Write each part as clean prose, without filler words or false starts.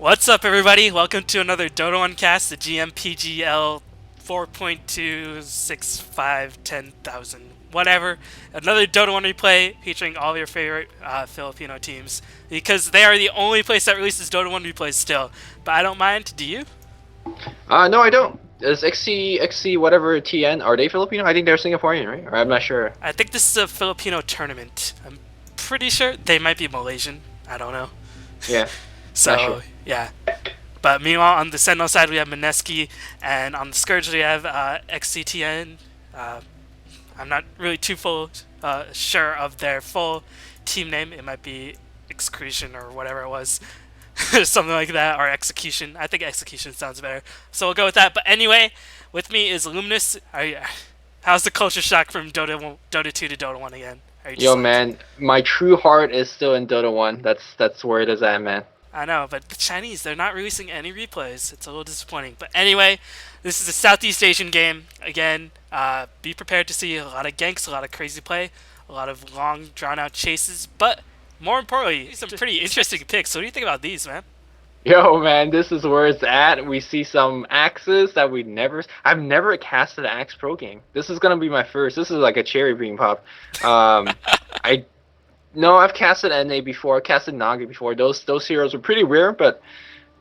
What's up, everybody? Welcome to another Dota 1 cast, the GMPGL 4.26510,000, whatever. Another Dota 1 replay featuring all of your favorite Filipino teams, because they are the only place that releases Dota 1 replays still. But I don't mind. Do you? No, I don't. Is XC whatever TN, are they Filipino? I think they're Singaporean, right? Or I'm not sure. I think this is a Filipino tournament. I'm pretty sure they might be Malaysian. I don't know. Yeah. So, sure. yeah. But meanwhile, on the Sentinel side, we have Mineski, and on the Scourge, we have XctN. I'm not really too sure of their full team name. It might be Excretion or whatever it was. Something like that, or Execution. I think Execution sounds better. So we'll go with that. But anyway, with me is Luminous. How's the culture shock from Dota 2 to Dota 1 again? Yo, man, my true heart is still in Dota 1. That's where it is at, man. I know, but the Chinese, they're not releasing any replays. It's a little disappointing. But anyway, this is a Southeast Asian game. Again, be prepared to see a lot of ganks, a lot of crazy play, a lot of long, drawn-out chases. But more importantly, some pretty interesting picks. So what do you think about these, man? Yo, man, this is where it's at. We see some axes that I've never casted an axe pro game. This is gonna be my first. This is like a cherry being pop. No, I've casted NA before. I casted Naga before. Those heroes were pretty rare, but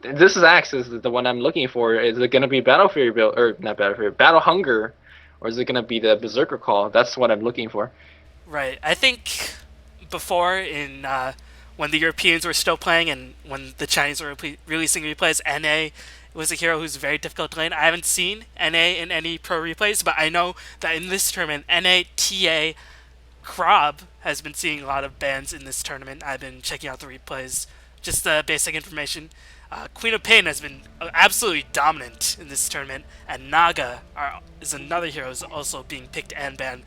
this is Axe is the one I'm looking for. Is it gonna be Battle Fury build, or not Battle Fury, Battle Hunger, or is it gonna be the Berserker Call? That's what I'm looking for. Right. I think before in when the Europeans were still playing and when the Chinese were releasing replays, NA was a hero who's very difficult to lane. I haven't seen NA in any pro replays, but I know that in this tournament, NA, TA, Krob has been seeing a lot of bans in this tournament. I've been checking out the replays, just the basic information. Queen of Pain has been absolutely dominant in this tournament, and Naga is another hero who's also being picked and banned,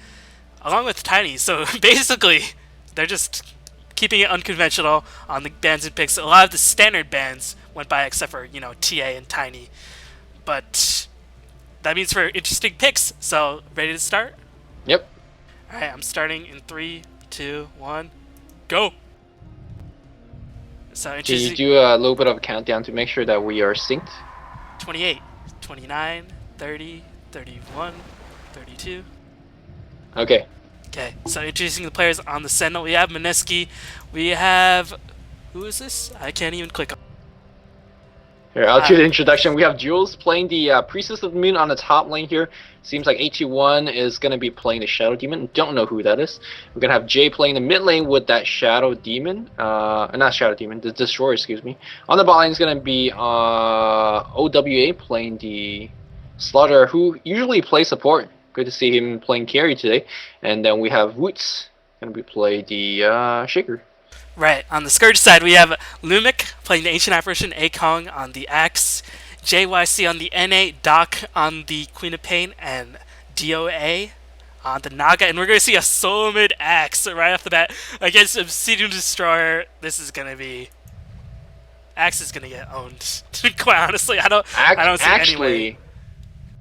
along with Tiny. So basically, they're just keeping it unconventional on the bans and picks. A lot of the standard bans went by, except for TA and Tiny. But that means for interesting picks. So ready to start? Yep. Alright, I'm starting in 3, 2, 1, go! So Can you do a little bit of a countdown to make sure that we are synced? 28, 29, 30, 31, 32. Okay. Okay, so introducing the players on the Sentinel. We have Mineski. We have... Who is this? I can't even click on. Here, I'll do the introduction. We have Jules playing the Priestess of the Moon on the top lane here. Seems like 81 is going to be playing the Shadow Demon. Don't know who that is. We're going to have Jay playing the mid lane with that Shadow Demon. Not Shadow Demon, the Destroyer, excuse me. On the bot lane is going to be OWA playing the Slaughter, who usually plays support. Good to see him playing carry today. And then we have Woots going to be playing the Shaker. Right, on the Scourge side, we have Lumic playing the Ancient Apparition, Akong on the Axe, JYC on the NA, Doc on the Queen of Pain, and DOA on the Naga. And we're going to see a solo mid Axe right off the bat against Obsidian Destroyer. This is going to be... Axe is going to get owned, quite honestly. I don't see any way.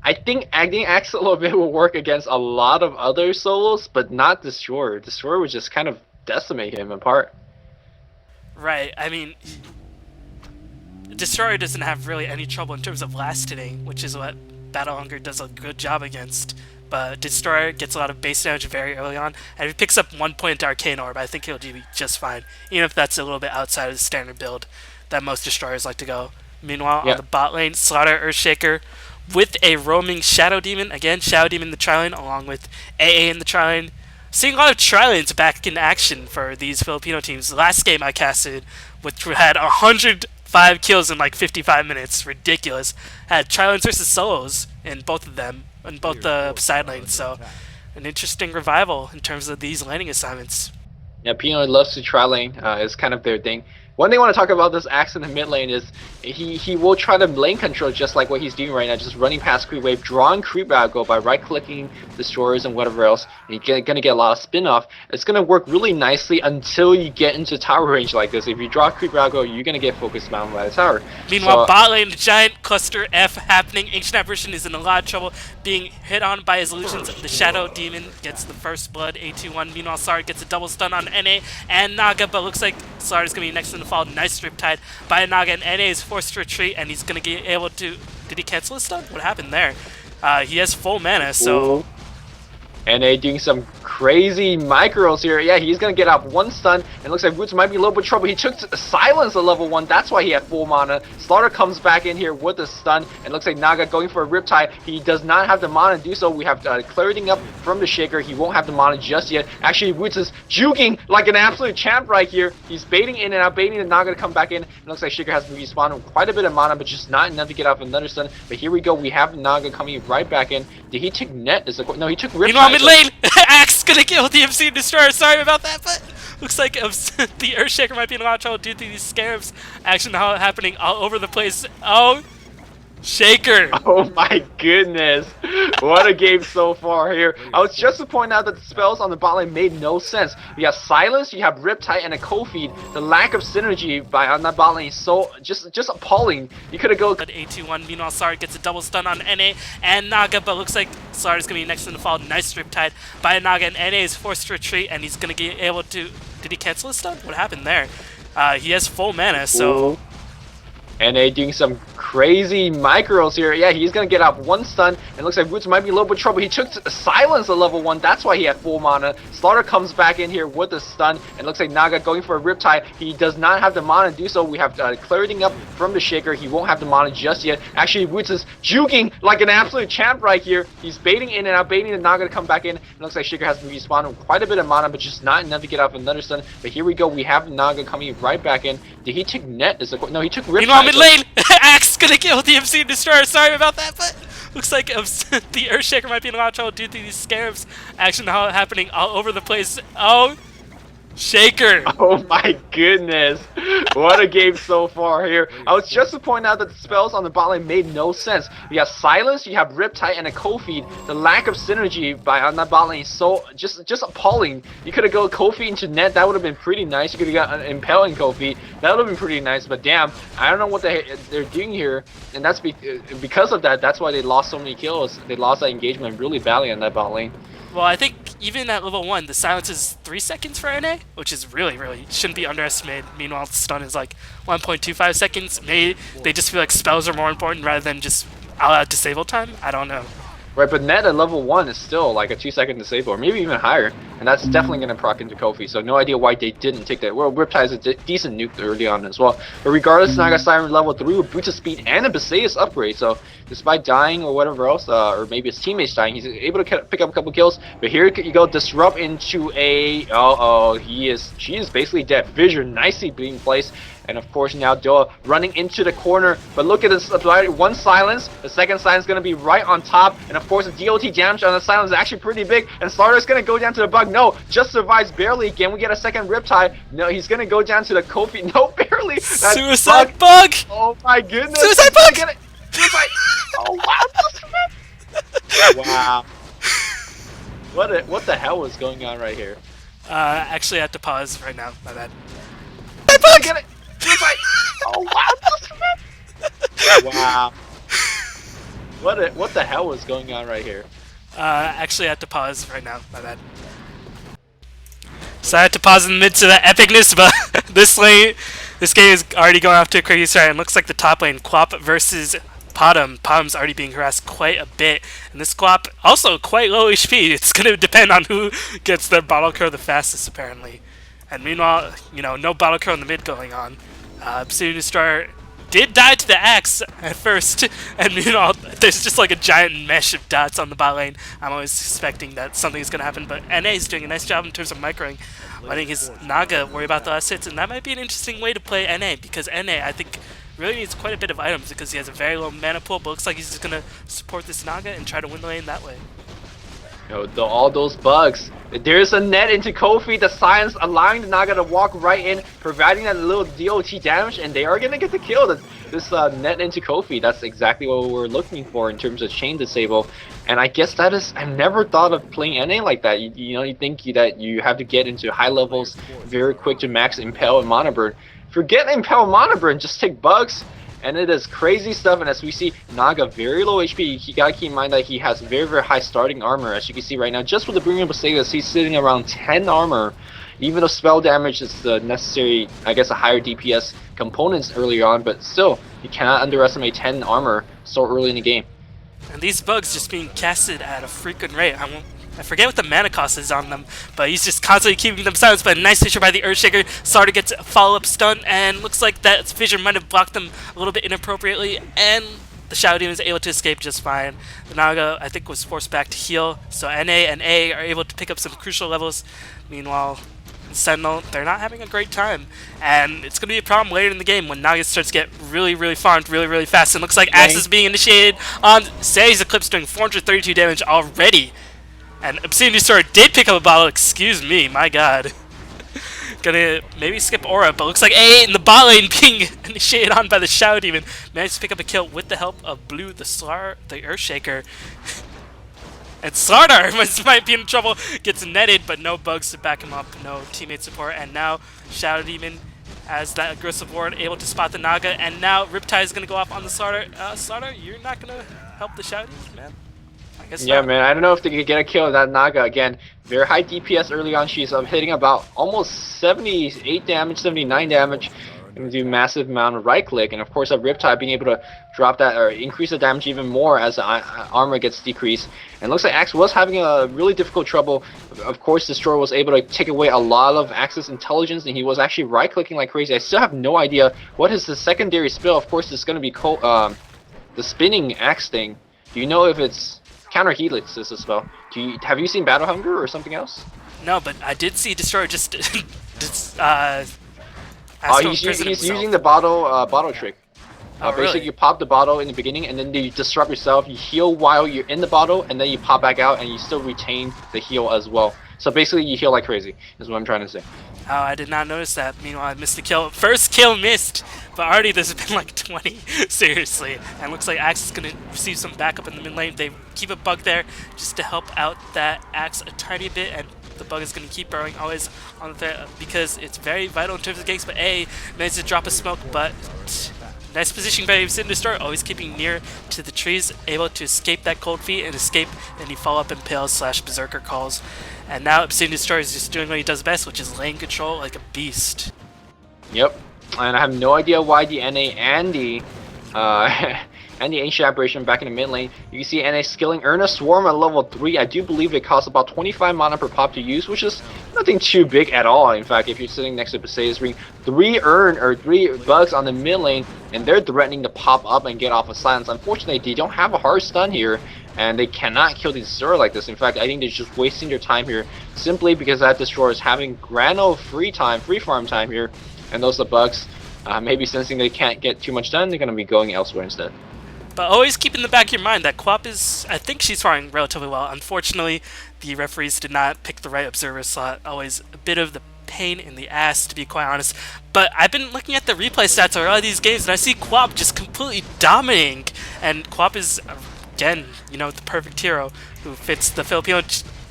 I think Axe a little bit will work against a lot of other solos, but not Destroyer. Destroyer would just kind of decimate him apart. Right, I mean, Destroyer doesn't have really any trouble in terms of last hitting, which is what Battle Hunger does a good job against. But Destroyer gets a lot of base damage very early on, and if he picks up 1 point Arcane Orb, I think he'll do just fine, even if that's a little bit outside of the standard build that most Destroyers like to go. Meanwhile, on the bot lane, Slaughter Earthshaker with a roaming Shadow Demon. Again, Shadow Demon in the tri-lane, along with AA in the tri-lane. Seeing a lot of tri-lanes back in action for these Filipino teams. The last game I casted, which had 105 kills in like 55 minutes, ridiculous, had tri-lanes versus solos in both of them, in both the side lanes. So, an interesting revival in terms of these laning assignments. Yeah, Pino loves to tri-lane. It's kind of their thing. One thing I want to talk about this Axe in the mid lane is he will try to lane control just like what he's doing right now, just running past creep wave, drawing creep algo by right-clicking destroyers and whatever else. And you're gonna get a lot of spin-off. It's gonna work really nicely until you get into tower range like this. If you draw creep algo, you're gonna get focused bound by the tower. Meanwhile, bot lane, the giant cluster F happening. Ancient Apparition is in a lot of trouble, being hit on by his illusions. The Shadow Demon gets the first blood, A21. Meanwhile, Sard gets a double stun on NA and Naga, but looks like Solar's going to be next in the fall. Nice Riptide by Naga, and NA is forced to retreat, and he's going to be able to... Did he cancel his stun? What happened there? He has full mana, so... Ooh. NA doing some crazy micros here. Yeah, he's gonna get off one stun, and it looks like Roots might be a little bit of trouble. He took Silence at level 1, that's why he had full mana. Slaughter comes back in here with a stun, and it looks like Naga going for a Riptide. He does not have the mana to do so. We have clarity up from the Shaker. He won't have the mana just yet. Actually, Roots is juking like an absolute champ right here. He's baiting in and out, baiting the Naga to come back in. It looks like Shaker has respawned quite a bit of mana, but just not enough to get off another stun. But here we go, we have Naga coming right back in. Did he take net? No, he took Riptide. Meanwhile, mid lane! Axe gonna kill the MC Destroyer. Sorry about that, but looks like the Earthshaker might be in a lot of trouble due to these Scarabs action happening all over the place. Oh, Shaker! Oh my goodness. What a game so far here. I was just to point out that the spells on the bot lane made no sense. You have Silence, you have Riptide, and a Ko-Feed. The lack of synergy on that bot lane is so just appalling. You could have go... A2-1, meanwhile Sar gets a double stun on NA and Naga, but looks like Sar is going to be next in the fall. Nice Riptide by Naga, and NA is forced to retreat, and he's going to be able to... Did he cancel his stun? What happened there? He has full mana, so... Ooh. NA doing some crazy micros here. Yeah, he's gonna get off one stun, and it looks like Roots might be a little bit of trouble. He took Silence at level 1, that's why he had full mana. Slaughter comes back in here with a stun, and it looks like Naga going for a Riptide. He does not have the mana to do so. We have clarity up from the Shaker. He won't have the mana just yet. Actually, Roots is juking like an absolute champ right here. He's baiting in and out, baiting the Naga to come back in. It looks like Shaker has respawned quite a bit of mana, but just not enough to get off another stun. But here we go, we have Naga coming right back in. Did he take net? No, he took Riptide. Mid lane! Axe gonna kill the MC Destroyer. Sorry about that, but looks like the Earthshaker might be in a lot of trouble due to these Scarabs action happening all over the place. Oh, Shaker! Oh my goodness. What a game so far here. I was just to point out that the spells on the bot lane made no sense. You have Silence, you have Riptide, and a Ko-Feed. The lack of synergy on that bot lane is so just appalling. You could have go Ko-Feed into net, that would have been pretty nice. You could have got an Impaling Ko-Feed, that would have been pretty nice, but damn, I don't know what they're doing here, and that's because of that, that's why they lost so many kills. They lost that engagement really badly on that bot lane. Well, I think even at level 1, the silence is 3 seconds for NA, which is really shouldn't be underestimated. Meanwhile, the stun is like 1.25 seconds. Maybe they just feel like spells are more important rather than just all-out disable time. I don't know. Right, but net at level 1 is still like a 2-second disable, or maybe even higher, and that's definitely going to proc into Ko-Fi, so no idea why they didn't take that. Well, Riptide is a decent nuke early on as well, but regardless, Naga Siren level 3 with Boots of Speed and a Baseus upgrade, so despite dying or whatever else, or maybe his teammates dying, he's able to pick up a couple kills, but here you go, Disrupt into a... she is basically dead. Vision nicely being placed. And of course now Doa running into the corner, but look at this, one silence, the second silence is going to be right on top, and of course the DOT damage on the silence is actually pretty big, and Slaughter is going to go down to the bug, no, just survives barely again, we get a second Riptide, no, he's going to go down to the Ko-Fi, no, barely, that's Suicide bug! Oh my goodness! Suicide bug! Get it. Suicide! Oh wow! Wow. What the hell was going on right here? Actually I have to pause right now, my bad. Get it! Oh wow! Wow! What the hell was going on right here? Actually I have to pause right now, my bad. So I had to pause in the midst of that epicness, but this game is already going off to a crazy start, and looks like the top lane, Quap versus Potom. Potom's already being harassed quite a bit, and this Quap also quite low HP. It's going to depend on who gets their bottle kill the fastest, apparently. And meanwhile, you know, no bottle kill in the mid going on. Obsidian Destroyer did die to the axe at first, and meanwhile, there's just like a giant mesh of dots on the bot lane. I'm always suspecting that something's going to happen, but NA is doing a nice job in terms of microing, letting his Naga worry about the last hits, and that might be an interesting way to play NA, because NA, I think, really needs quite a bit of items, because he has a very low mana pool, but looks like he's just going to support this Naga and try to win the lane that way. All those bugs. There's a net into Ko-Fi, the silence allowing the Naga to walk right in, providing that little DOT damage, and they are going to get the kill. This net into Ko-Fi, that's exactly what we're looking for in terms of chain disable. And I guess that is, I've never thought of playing NA like that. You think that you have to get into high levels very quick to max Impale and Mana Burn. Forget Impale and Mana Burn, just take bugs. And it is crazy stuff, and as we see, Naga very low HP. You gotta keep in mind that he has very high starting armor, as you can see right now. Just with the Bring Up Baseus, he's sitting around 10 armor. Even though spell damage is the necessary, I guess, a higher DPS components earlier on, but still, you cannot underestimate 10 armor so early in the game. And these bugs just being casted at a freaking rate. I forget what the mana cost is on them, but he's just constantly keeping them silenced. But a nice fissure by the Earthshaker. Starter gets a follow-up stun, and looks like that fissure might have blocked them a little bit inappropriately, and the Shadow Demon is able to escape just fine. The Naga, I think, was forced back to heal, so NA and A are able to pick up some crucial levels. Meanwhile, Sentinel, they're not having a great time, and it's going to be a problem later in the game when Naga starts to get really farmed really fast. And looks like Axe is being initiated on Say's Eclipse, doing 432 damage already. And Obsidian Destroyer did pick up a bottle, excuse me, my god. Gonna maybe skip Aura, but looks like A in the bot lane being initiated on by the Shadow Demon. Managed to pick up a kill with the help of Blue, the Earthshaker. And Slardar might be in trouble, gets netted, but no bugs to back him up, no teammate support. And now Shadow Demon, as that aggressive ward, able to spot the Naga. And now Riptide is going to go off on the Slardar. Slardar, you're not going to help the Shadow Demon, man? I guess yeah, not. man, I don't know if they could get a kill with that Naga again. Very high DPS early on. She's hitting about almost 78 damage, 79 damage. Going to do massive amount of right click, and of course that Riptide being able to drop that or increase the damage even more as the armor gets decreased. And looks like Axe was having a really difficult trouble. Of course, Destroyer was able to take away a lot of Axe's intelligence, and he was actually right clicking like crazy. I still have no idea what is the secondary spell. Of course, it's going to be the spinning Axe thing. Do you know if it's Counter Helix is a spell? Have you seen Battle Hunger or something else? No, but I did see Destroyer just he's using the bottle trick. Basically, really? you pop the bottle in the beginning, and then you disrupt yourself. You heal while you're in the bottle, and then you pop back out, and you still retain the heal as well. So basically, you heal like crazy, is what I'm trying to say. Oh, I did not notice that. Meanwhile, I missed the kill. First kill missed, but already there's been like 20. Seriously. And looks like Axe is going to receive some backup in the mid lane. They keep a bug there just to help out that Axe a tiny bit, and the bug is going to keep burrowing always on the threat because it's very vital in terms of ganks. But A managed to drop a smoke, but nice positioning by Obsidian Destroyer, always keeping near to the trees, able to escape that cold feet and escape any follow-up impales / berserker calls. And now Obsidian Destroyer is just doing what he does best, which is lane control like a beast. Yep, and I have no idea why the NA and the Ancient Aberration back in the mid lane. You can see NA skilling Earn a Swarm at level 3. I do believe it costs about 25 mana per pop to use, which is nothing too big at all. In fact, if you're sitting next to Poseidon's Ring, 3 bugs on the mid lane, and they're threatening to pop up and get off of silence. Unfortunately, they don't have a hard stun here, and they cannot kill the Destroyer like this. In fact, I think they're just wasting their time here simply because that Destroyer is having Grano free farm time here, and those are the bugs. Maybe sensing they can't get too much done, they're going to be going elsewhere instead. But always keep in the back of your mind that Quap is, I think she's farming relatively well. Unfortunately, the referees did not pick the right observer slot. Always a bit of the pain in the ass, to be quite honest. But I've been looking at the replay stats of a lot of these games, and I see Quap just completely dominating. And Quap is, again, you know, the perfect hero who fits the Filipino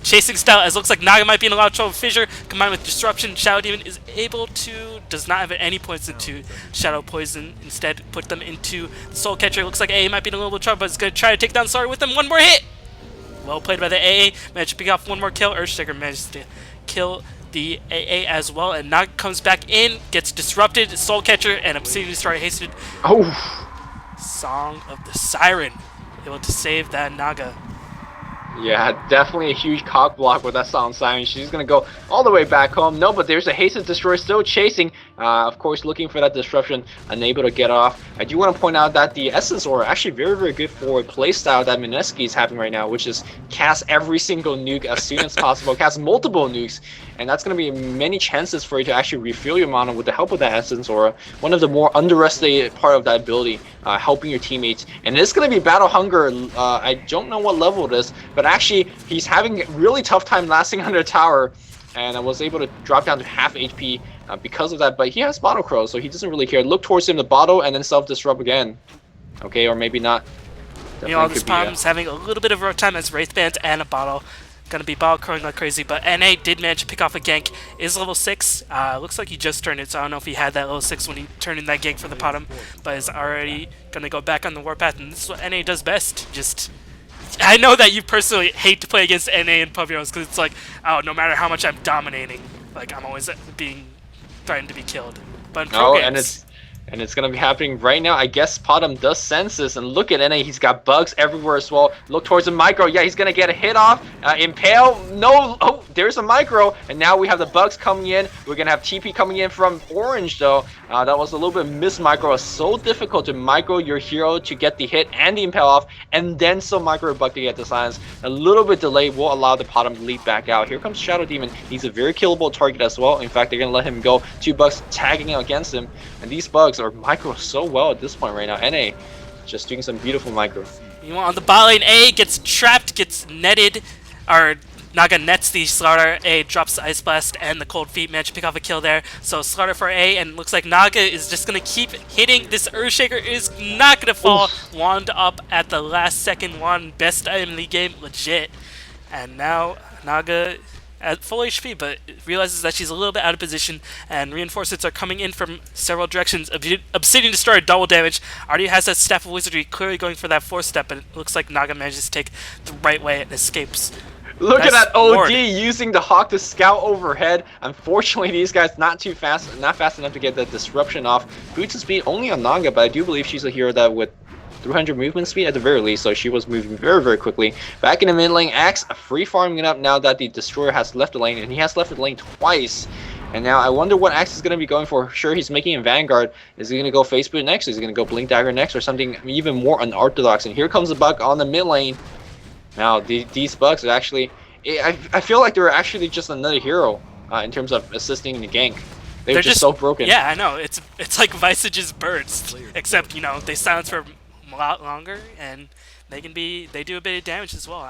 chasing style, as looks like Naga might be in a lot of trouble. Fissure combined with Disruption, Shadow Demon is able to, does not have any points into Shadow Poison, instead put them into the Soul Catcher. Looks like AA might be in a little bit of trouble, but it's going to try to take down Slardar with them. One more hit! Well played by the AA, managed to pick off one more kill. Earthshaker managed to kill the AA as well, and Naga comes back in, gets disrupted, Soul Catcher, and Obsidian Destroyer hasted. Oh! Song of the Siren, able to save that Naga. Yeah, definitely a huge cock block with that Sound Siren. She's going to go all the way back home. No, but there's a Hasted Destroyer still chasing. Of course, looking for that disruption, unable to get off. I do want to point out that the Essence Aura actually very good for a playstyle that Mineski is having right now, which is cast every single nuke as soon as possible, cast multiple nukes, and that's going to be many chances for you to actually refill your mana with the help of that Essence Aura. One of the more underestimated part of that ability, helping your teammates. And it's going to be Battle Hunger. I don't know what level it is, but actually he's having a really tough time lasting under tower, and I was able to drop down to half HP because of that. But he has Bottle Crow, so he doesn't really care. Look towards him, the bottle, and then self-disrupt again. Okay, or maybe not. You know, this problem's having a little bit of a rough time as Wraith Band and a bottle. Gonna be bottle crowing like crazy, but NA did manage to pick off a gank. Is level 6. Looks like he just turned it, so I don't know if he had that level 6 when he turned in that gank for the bottom, but is already gonna go back on the warpath, and this is what NA does best. Just, I know that you personally hate to play against NA and Pub Heroes because it's like, oh, no matter how much I'm dominating, Like I'm always being threatened to be killed. But in pro No, games, and it's gonna be happening right now. I guess Potom does sense this, and look at NA. He's got bugs everywhere as well. Look towards the micro. Yeah, he's gonna get a hit off. Impale. No. Oh, there's a micro, and now we have the bugs coming in. We're gonna have TP coming in from Orange though. That was a little bit missed micro. It's so difficult to micro your hero to get the hit and the impale off, and then still micro bug to get the silence. A little bit delay will allow the Potom to leap back out. Here comes Shadow Demon. He's a very killable target as well. In fact, they're gonna let him go. 2 bugs tagging out against him, and these bugs are micro so well at this point right now. NA just doing some beautiful micro. Meanwhile, on the bot lane, A gets trapped, gets netted, or Naga nets the Slaughter. A drops the Ice Blast and the Cold Feet. Managed to pick off a kill there. So Slaughter for A, and looks like Naga is just going to keep hitting. This Earthshaker is not going to fall. Oof. Wand up at the last second. Wand, best item in the game, legit. And now Naga at full HP, but realizes that she's a little bit out of position, and reinforcements are coming in from several directions. Obsidian Destroyer, double damage. Already has that Staff of Wizardry, clearly going for that 4-step, but it looks like Naga manages to take the right way and escapes. Look at that OD using the Hawk to scout overhead. Unfortunately, these guys not fast enough to get the disruption off. Boots of speed only on Naga, but I do believe she's a hero that would 300 movement speed at the very least, so she was moving very, very quickly. Back in the mid lane, Axe free farming it up now that the Destroyer has left the lane, and he has left the lane twice. And now I wonder what Axe is going to be going for. Sure, he's making a Vanguard. Is he going to go Face Boot next? Is he going to go Blink Dagger next, or something even more unorthodox? And here comes the bug on the mid lane. Now, these bugs are actually... I feel like they're actually just another hero in terms of assisting in the gank. They're just so broken. Yeah, I know. It's like Visage's birds, except, you know, they silence for a lot longer, and they do a bit of damage as well.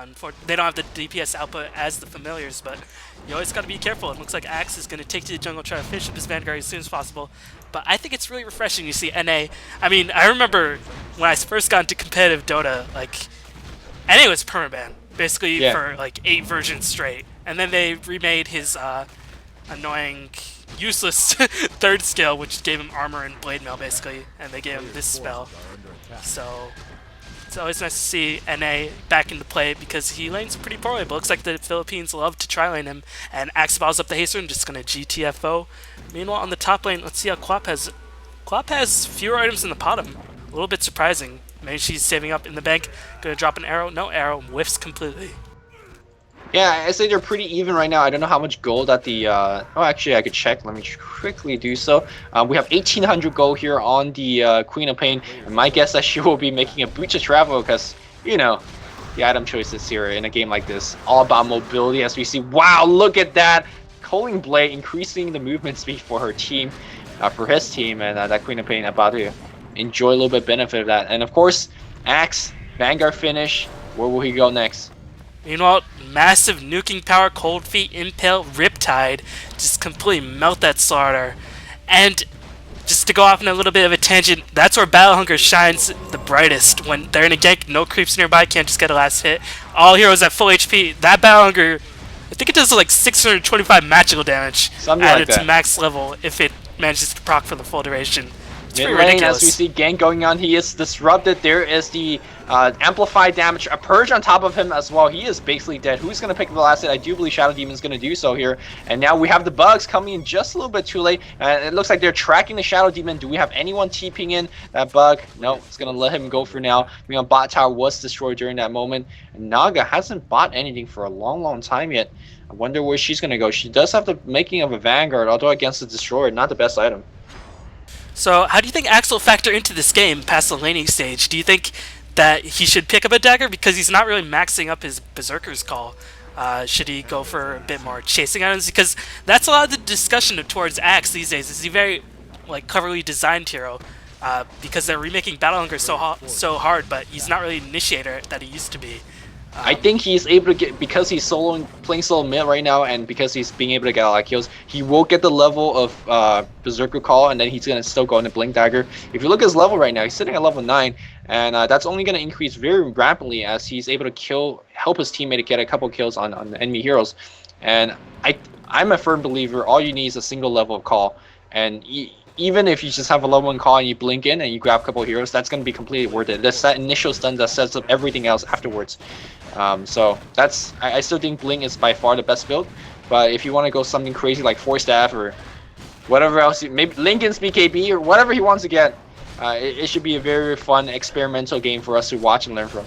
They don't have the DPS output as the familiars, but you always got to be careful. It looks like Axe is going to take to the jungle, try to finish up his Vanguard as soon as possible. But I think it's really refreshing to see NA. I mean, I remember when I first got into competitive Dota, like, NA was permaban basically for like 8 versions straight, and then they remade his annoying, useless 3rd skill, which gave him armor and blade mail basically, and they gave him this spell. So it's always nice to see NA back into play because he lanes pretty poorly, but looks like the Philippines love to try lane him, and Axe follows up the haster and just gonna GTFO. Meanwhile, on the top lane, let's see how Quap has. Quap has fewer items than the Potom. A little bit surprising. Maybe she's saving up in the bank. Gonna drop an arrow. No arrow. Whiffs completely. Yeah, I say they're pretty even right now. I don't know how much gold at the... oh, actually, I could check. Let me quickly do so. We have 1,800 gold here on the Queen of Pain. And my guess that she will be making a Boots of Travel because, you know, the item choices here in a game like this. All about mobility as we see. Wow, look at that! Culling Blade increasing the movement speed for her team, for his team. And that Queen of Pain about to enjoy a little bit of benefit of that. And of course, Axe, Vanguard finish. Where will he go next? Meanwhile, massive nuking power, Cold Feet, Impale, Riptide, just completely melt that Slaughter. And just to go off on a little bit of a tangent, that's where Battle Hunger shines the brightest. When they're in a gank, no creeps nearby, can't just get a last hit. All heroes at full HP. That Battle Hunger, I think it does like 625 magical damage at its max level if it manages to proc for the full duration. It's pretty ridiculous. As we see gank going on, he is disrupted. There is the amplified damage, a purge on top of him as well. He is basically dead. Who's going to pick up the last hit? I do believe Shadow Demon is going to do so here. And now we have the bugs coming in just a little bit too late. It looks like they're tracking the Shadow Demon. Do we have anyone TPing in that bug? No, it's going to let him go for now. Bot tower was destroyed during that moment. And Naga hasn't bought anything for a long, long time yet. I wonder where she's going to go. She does have the making of a Vanguard, although against the Destroyer, not the best item. So how do you think Axe will factor into this game past the laning stage? Do you think that he should pick up a dagger because he's not really maxing up his Berserker's Call? Should he go for a bit more chasing items? Because that's a lot of the discussion towards Axe these days. Is he very like cleverly designed hero? Because they're remaking Battle Hunger so hard, but he's not really an initiator that he used to be. I think he's able to get, because he's playing solo mid right now, and because he's being able to get a lot of kills, he will get the level of Berserker Call, and then he's going to still go into Blink Dagger. If you look at his level right now, he's sitting at level 9, and that's only going to increase very rapidly as he's able to help his teammate get a couple kills on enemy heroes. And I'm a firm believer, all you need is a single level of Call, and even if you just have a level 1 call and you blink in and you grab a couple of heroes, that's going to be completely worth it. That's that initial stun that sets up everything else afterwards. So I still think blink is by far the best build. But if you want to go something crazy like Force Staff or whatever else, maybe Lincoln's BKB or whatever he wants to get, it should be a very fun experimental game for us to watch and learn from.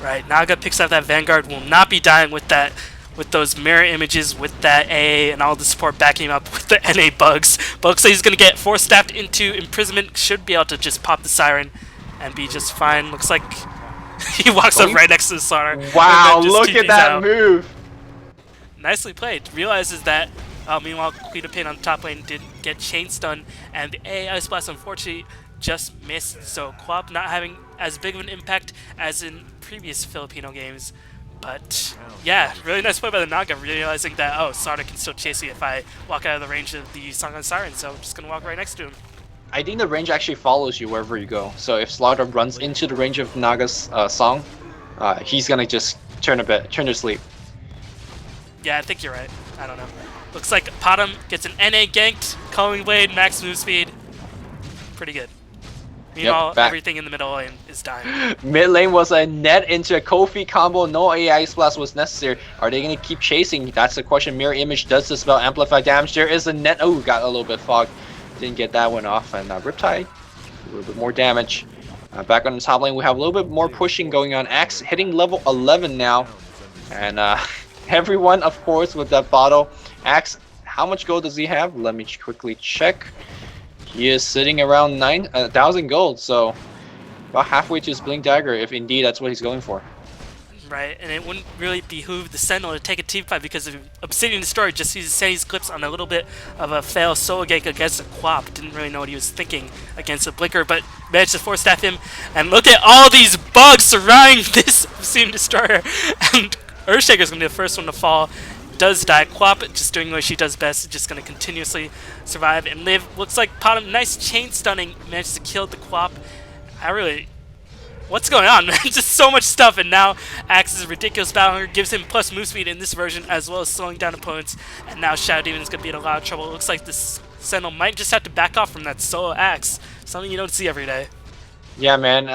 Right, Naga picks up that Vanguard, will not be dying with that, with those mirror images, with that A, and all the support backing him up with the NA bugs. But looks like he's going to get Force Staffed into imprisonment, should be able to just pop the Siren and be just fine. Looks like he walks up right next to the Slaughter. Wow, look at that move! Nicely played. Realizes that, meanwhile, Queen of Pain on the top lane didn't get chain stun, and the A Ice Blast unfortunately just missed. So Quap not having as big of an impact as in previous Filipino games. But yeah, really nice play by the Naga, realizing that, oh, Slaughter can still chase me if I walk out of the range of the Song on Siren, so I'm just going to walk right next to him. I think the range actually follows you wherever you go. So if Slaughter runs into the range of Naga's song, he's gonna just turn to sleep. Yeah, I think you're right. I don't know. Looks like Potom gets an NA ganked, Calling Blade, max move speed. Pretty good. Meanwhile, everything in the middle lane is dying. Mid lane was a net into a Kofi combo. No AI Splash was necessary. Are they going to keep chasing? That's the question. Mirror Image does dispel amplify damage. There is a net. Oh, got a little bit fogged. Didn't get that one off. And Riptide, a little bit more damage. Back on the top lane, we have a little bit more pushing going on. Axe hitting level 11 now. And everyone, of course, with that bottle. Axe, how much gold does he have? Let me quickly check. He is sitting around 9,000 gold, so about halfway to his Blink Dagger, if indeed that's what he's going for. Right, and it wouldn't really behoove the Sentinel to take a team fight because of Obsidian Destroyer just uses Sandy's clips on a little bit of a fail solo gank against a Quap. Didn't really know what he was thinking against a Blinker, but managed to force staff him. And look at all these bugs surrounding this Obsidian Destroyer. And Earthshaker's going to be the first one to fall. Does die. Quap just doing what she does best, just going to continuously survive and live. Looks like Potom, nice chain stunning, managed to kill the Quap. What's going on, man? Just so much stuff, and now Axe's ridiculous battle hunger gives him plus move speed in this version, as well as slowing down opponents, and now Shadow Demon is going to be in a lot of trouble. It looks like this Sentinel might just have to back off from that solo Axe, something you don't see every day. Yeah, man.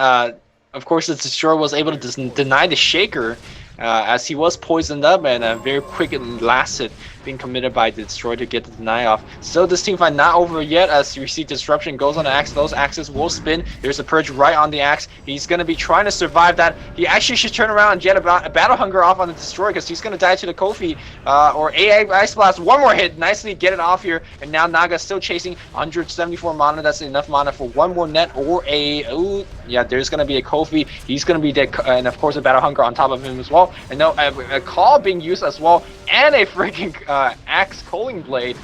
Of course, the Destroyer was able to deny the Shaker, as he was poisoned up, and very quick it lasted, being committed by the Destroyer to get the deny off. Still, this team fight not over yet, as you see Disruption goes on the Axe. Those Axes will spin. There's a Purge right on the Axe. He's going to be trying to survive that. He actually should turn around and get a Battle Hunger off on the Destroyer, because he's going to die to the Kofi, or AI Ice Blast. One more hit, nicely get it off here, and now Naga still chasing 174 mana. That's enough mana for one more net, or yeah, there's going to be a Kofi. He's going to be dead, and of course a Battle Hunger on top of him as well. And no, a call being used as well, and a freaking Axe Calling Blade.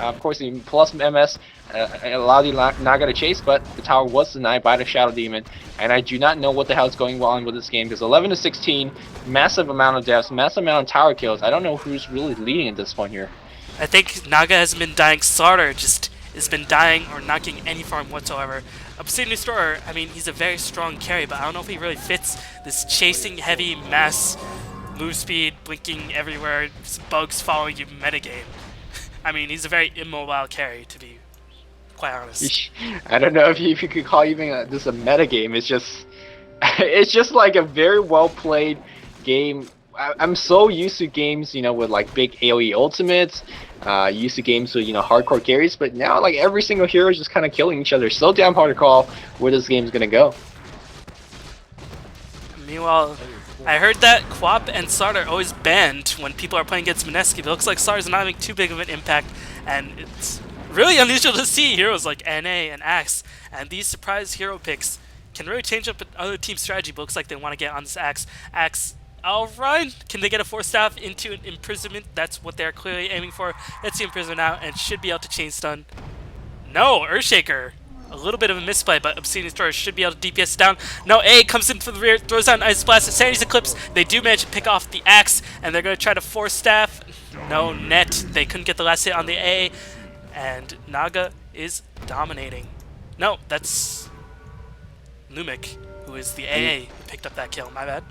Of course, the plus MS allowed the Naga to chase, but the tower was denied by the Shadow Demon. And I do not know what the hell is going on with this game, because 11 to 16, massive amount of deaths, massive amount of tower kills. I don't know who's really leading at this point here. I think Naga has been dying. Slaughter just has been dying or not getting any farm whatsoever. Obsidian Destroyer, I mean, he's a very strong carry, but I don't know if he really fits this chasing heavy mass move speed, blinking everywhere, bugs following you metagame. I mean, he's a very immobile carry, to be quite honest. I don't know if you could call even this a metagame. It's just, it's just like a very well played game. I'm so used to games, you know, with like big AoE ultimates, used to games with, you know, hardcore carries, but now like every single hero is just kind of killing each other. So damn hard to call where this game's gonna go. Meanwhile, I heard that Quap and Slaughter are always banned when people are playing against Mineski, but it looks like Slaughter's not having too big of an impact, and it's really unusual to see heroes like NA and Axe, and these surprise hero picks can really change up other team strategy, but looks like they want to get on this Axe. Axe, alright, can they get a Force Staff into an imprisonment? That's what they're clearly aiming for. Let's see imprisonment now, and should be able to chain stun. No, Earthshaker. A little bit of a misplay, but Obsidian Destroyer should be able to DPS down. No, A comes in from the rear, throws down Ice Blast, Sanity's Eclipse. They do manage to pick off the Axe, and they're going to try to Force Staff. No net. They couldn't get the last hit on the A, and Naga is dominating. No, that's Luminous, who is the AA who picked up that kill. My bad.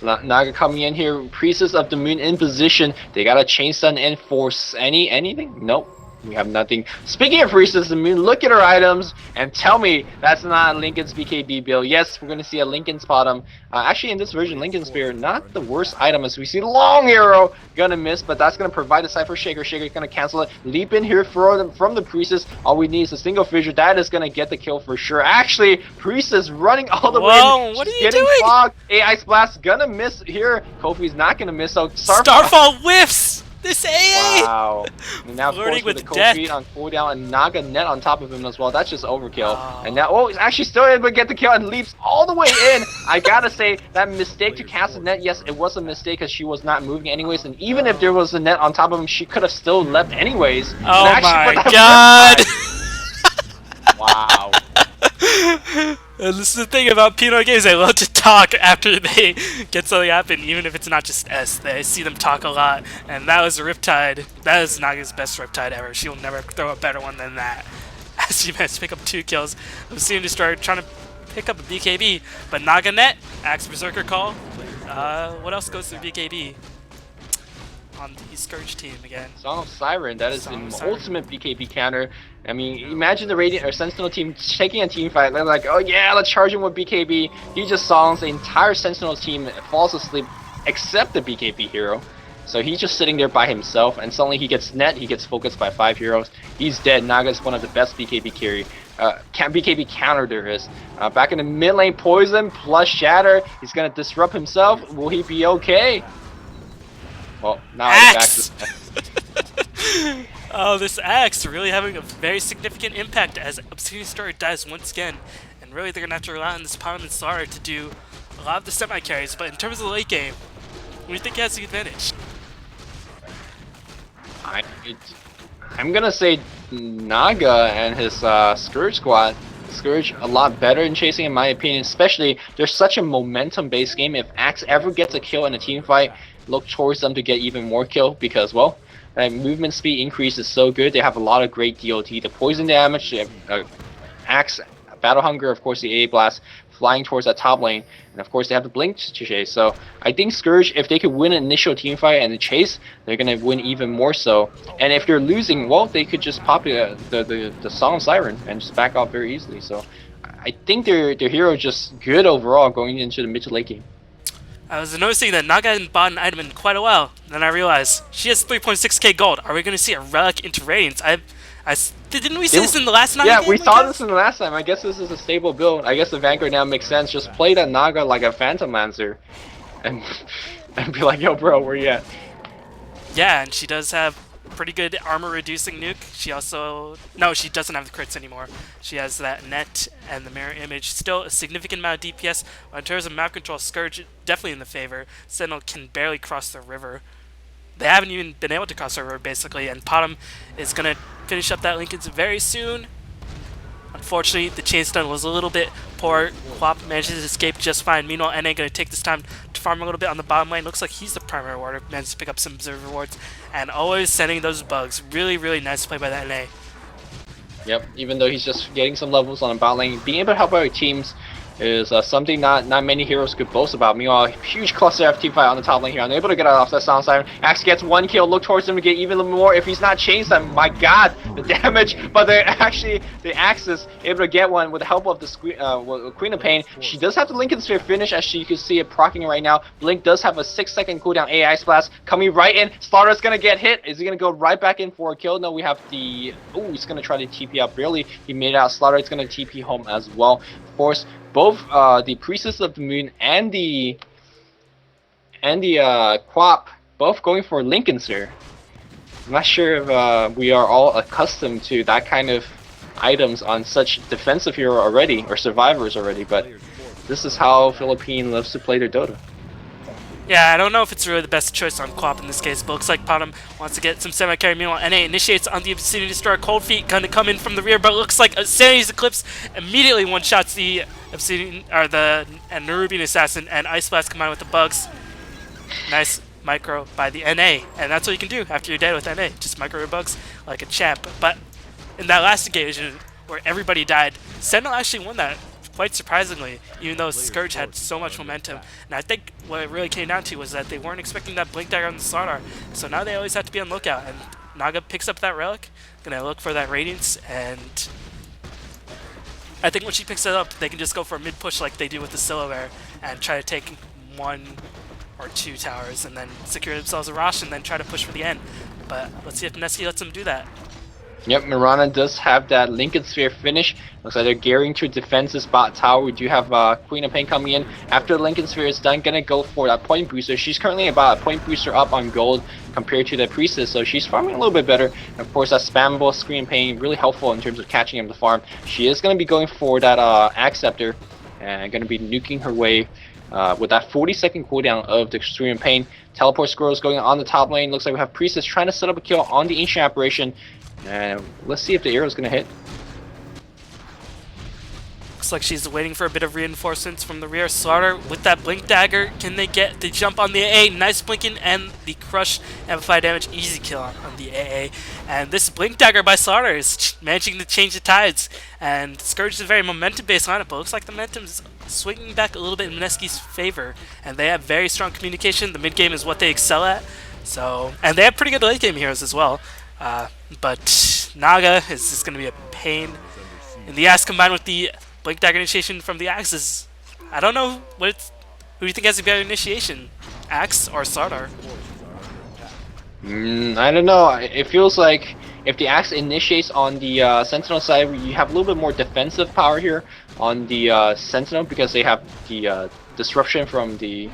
Naga coming in here, Priestess of the Moon in position. They got a chain stun and force anything? Nope. We have nothing. Speaking of Priestess of the Moon, look at her items and tell me that's not Lincoln's BKB build. Yes, we're going to see a Lincoln's bottom. Actually, in this version, Lincoln Spear, not the worst item as we see long arrow. Gonna miss, but that's going to provide a Cypher Shaker. Shaker's going to cancel it. Leap in here from the Priestess. All we need is a single fissure. That is going to get the kill for sure. Actually, Priestess running all the way in. What are you getting doing? Fogged. Ice Blast gonna miss here. Kofi's not going to miss. So Starfall whiffs! This AA! Wow. And now, of course, Flirting with with the death. Kofi on cooldown and Naga net on top of him as well. That's just overkill. And now, oh, he's actually still able to get the kill and leaps all the way in. I gotta say, that mistake to cast the net, yes, it was a mistake because she was not moving anyways. And even if there was a net on top of him, she could have still leapt anyways. Oh actually, my god! Wow. And this is the thing about Pinot games, they love to talk after they get something happen, even if it's not just S. They see them talk a lot, and that was a Riptide. That is Naga's best Riptide ever. She'll never throw a better one than that. As she managed to pick up 2 kills, Lucian just started trying to pick up a BKB, but Naga net, Axe Berserker call. What else goes through BKB? On the Scourge team again. Song of Siren, that is the ultimate BKB counter. I mean, imagine the Radiant or Sentinel team taking a team fight. They're like, oh yeah, let's charge him with BKB. He just songs the entire Sentinel team falls asleep except the BKB hero. So he's just sitting there by himself, and suddenly he gets net, he gets focused by 5 heroes. He's dead. Naga's one of the best BKB carry. BKB counter there is. Back in the mid lane, Poison plus Shatter. He's gonna disrupt himself. Will he be okay? Well, now Axe! back. Oh, this Axe really having a very significant impact as Obsidian Star dies once again. And really, they're going to have to rely on this Palm and Slara to do a lot of the semi-carries. But in terms of the late game, what do you think has the advantage? I'm going to say Naga and his Scourge squad. Scourge a lot better in chasing, in my opinion. Especially, there's such a momentum-based game. If Axe ever gets a kill in a team fight, look towards them to get even more kill because, well, movement speed increase is so good. They have a lot of great DOT. The poison damage, they have Axe, Battle Hunger, of course the AA Blast, flying towards that top lane, and of course they have the Blink to chase. So I think Scourge, if they could win an initial team fight and the chase, they're gonna win even more so. And if they're losing, well, they could just pop the Song of Siren and just back off very easily. So I think their hero is just good overall going into the mid to late game. I was noticing that Naga hadn't bought an item in quite a while. Then I realized she has 3.6k gold. Are we going to see a relic into Radiance? Didn't we see this in the last Naga game? Yeah, we saw this in the last time. I guess this is a stable build. I guess the Vanguard now makes sense. Just play that Naga like a Phantom Lancer, and be like, yo, bro, where you at? Yeah, and she does have pretty good armor reducing nuke. She also she doesn't have the crits anymore. She has that net and the mirror image. Still a significant amount of DPS. But in terms of map control, Scourge definitely in the favor. Sentinel can barely cross the river. They haven't even been able to cross the river basically, and Potom is gonna finish up that Lincoln's very soon. Unfortunately, the chain stun was a little bit poor. Quap manages to escape just fine. Meanwhile, NA going to take this time to farm a little bit on the bottom lane. Looks like he's the primary warder. Managed to pick up some observer rewards. And always sending those bugs. Really, really nice play by that NA. Yep, even though he's just getting some levels on the bot lane, being able to help out your teams is something not many heroes could boast about. Meanwhile, huge cluster FT fight on the top lane here. Unable to get it off that Sound Siren. Axe gets 1 kill. Look towards him to get even more. If he's not chased them, my god, the damage. But they're actually, the Axe is able to get one with the help of the Queen of Pain. She does have the Lincoln Sphere finish, as you can see it proccing right now. Blink does have a 6-second cooldown. AI Splash coming right in. Slaughter's gonna get hit. Is he gonna go right back in for a kill? No, we have the... Oh, he's gonna try to TP out. Barely. He made it out. Slaughter is gonna TP home as well. Of course, both the Priestess of the Moon and the Quap both going for Lincolns here. I'm not sure if we are all accustomed to that kind of items on such defensive hero already, or survivors already, but this is how Philippine loves to play their Dota. Yeah, I don't know if it's really the best choice on Quap in this case, but looks like Potom wants to get some semi-carry. Meanwhile, NA initiates on the Obsidian Destroyer. Cold Feet gonna come in from the rear, but it looks like Sanity's Eclipse immediately one-shots the Obsidian, or the Nerubian Assassin, and Ice Blast come out with the bugs. Nice micro by the NA, and that's what you can do after you're dead with NA. Just micro your bugs like a champ. But in that last engagement, where everybody died, Sentinel actually won that. Quite surprisingly, even though Scourge had so much momentum. And I think what it really came down to was that they weren't expecting that Blink Dagger on the Slardar, so now they always have to be on lookout. And Naga picks up that relic. Gonna look for that radiance, and I think when she picks it up, they can just go for a mid push like they do with the Silhouette and try to take 1 or 2 towers and then secure themselves a Rosh and then try to push for the end. But let's see if Mineski lets them do that. Yep, Mirana does have that Lincoln Sphere finish. Looks like they're gearing to defend this bot tower. We do have Queen of Pain coming in. After the Lincoln Sphere is done, gonna go for that point booster. She's currently about a point booster up on gold compared to the Priestess, so she's farming a little bit better. And of course, that spammable Screen Pain, really helpful in terms of catching him to farm. She is gonna be going for that Axe Scepter and gonna be nuking her way with that 40-second cooldown of the Extreme Pain. Teleport Squirrels going on the top lane. Looks like we have Priestess trying to set up a kill on the Ancient Apparition. And let's see if the arrow's gonna hit. Looks like she's waiting for a bit of reinforcements from the rear. Slaughter with that Blink Dagger. Can they get the jump on the AA? Nice blinking and the crush amplify damage. Easy kill on the AA. And this Blink Dagger by Slaughter is managing to change the tides. And Scourge is a very momentum-based lineup, but looks like the momentum's swinging back a little bit in Mineski's favor. And they have very strong communication. The mid-game is what they excel at. So, and they have pretty good late-game heroes as well. But Naga is just going to be a pain in the ass combined with the Blink Dagger initiation from the Axes. I don't know who do you think has a better initiation, Axe or Sardar? I don't know. It feels like if the Axe initiates on the Sentinel side, you have a little bit more defensive power here on the Sentinel because they have the disruption from the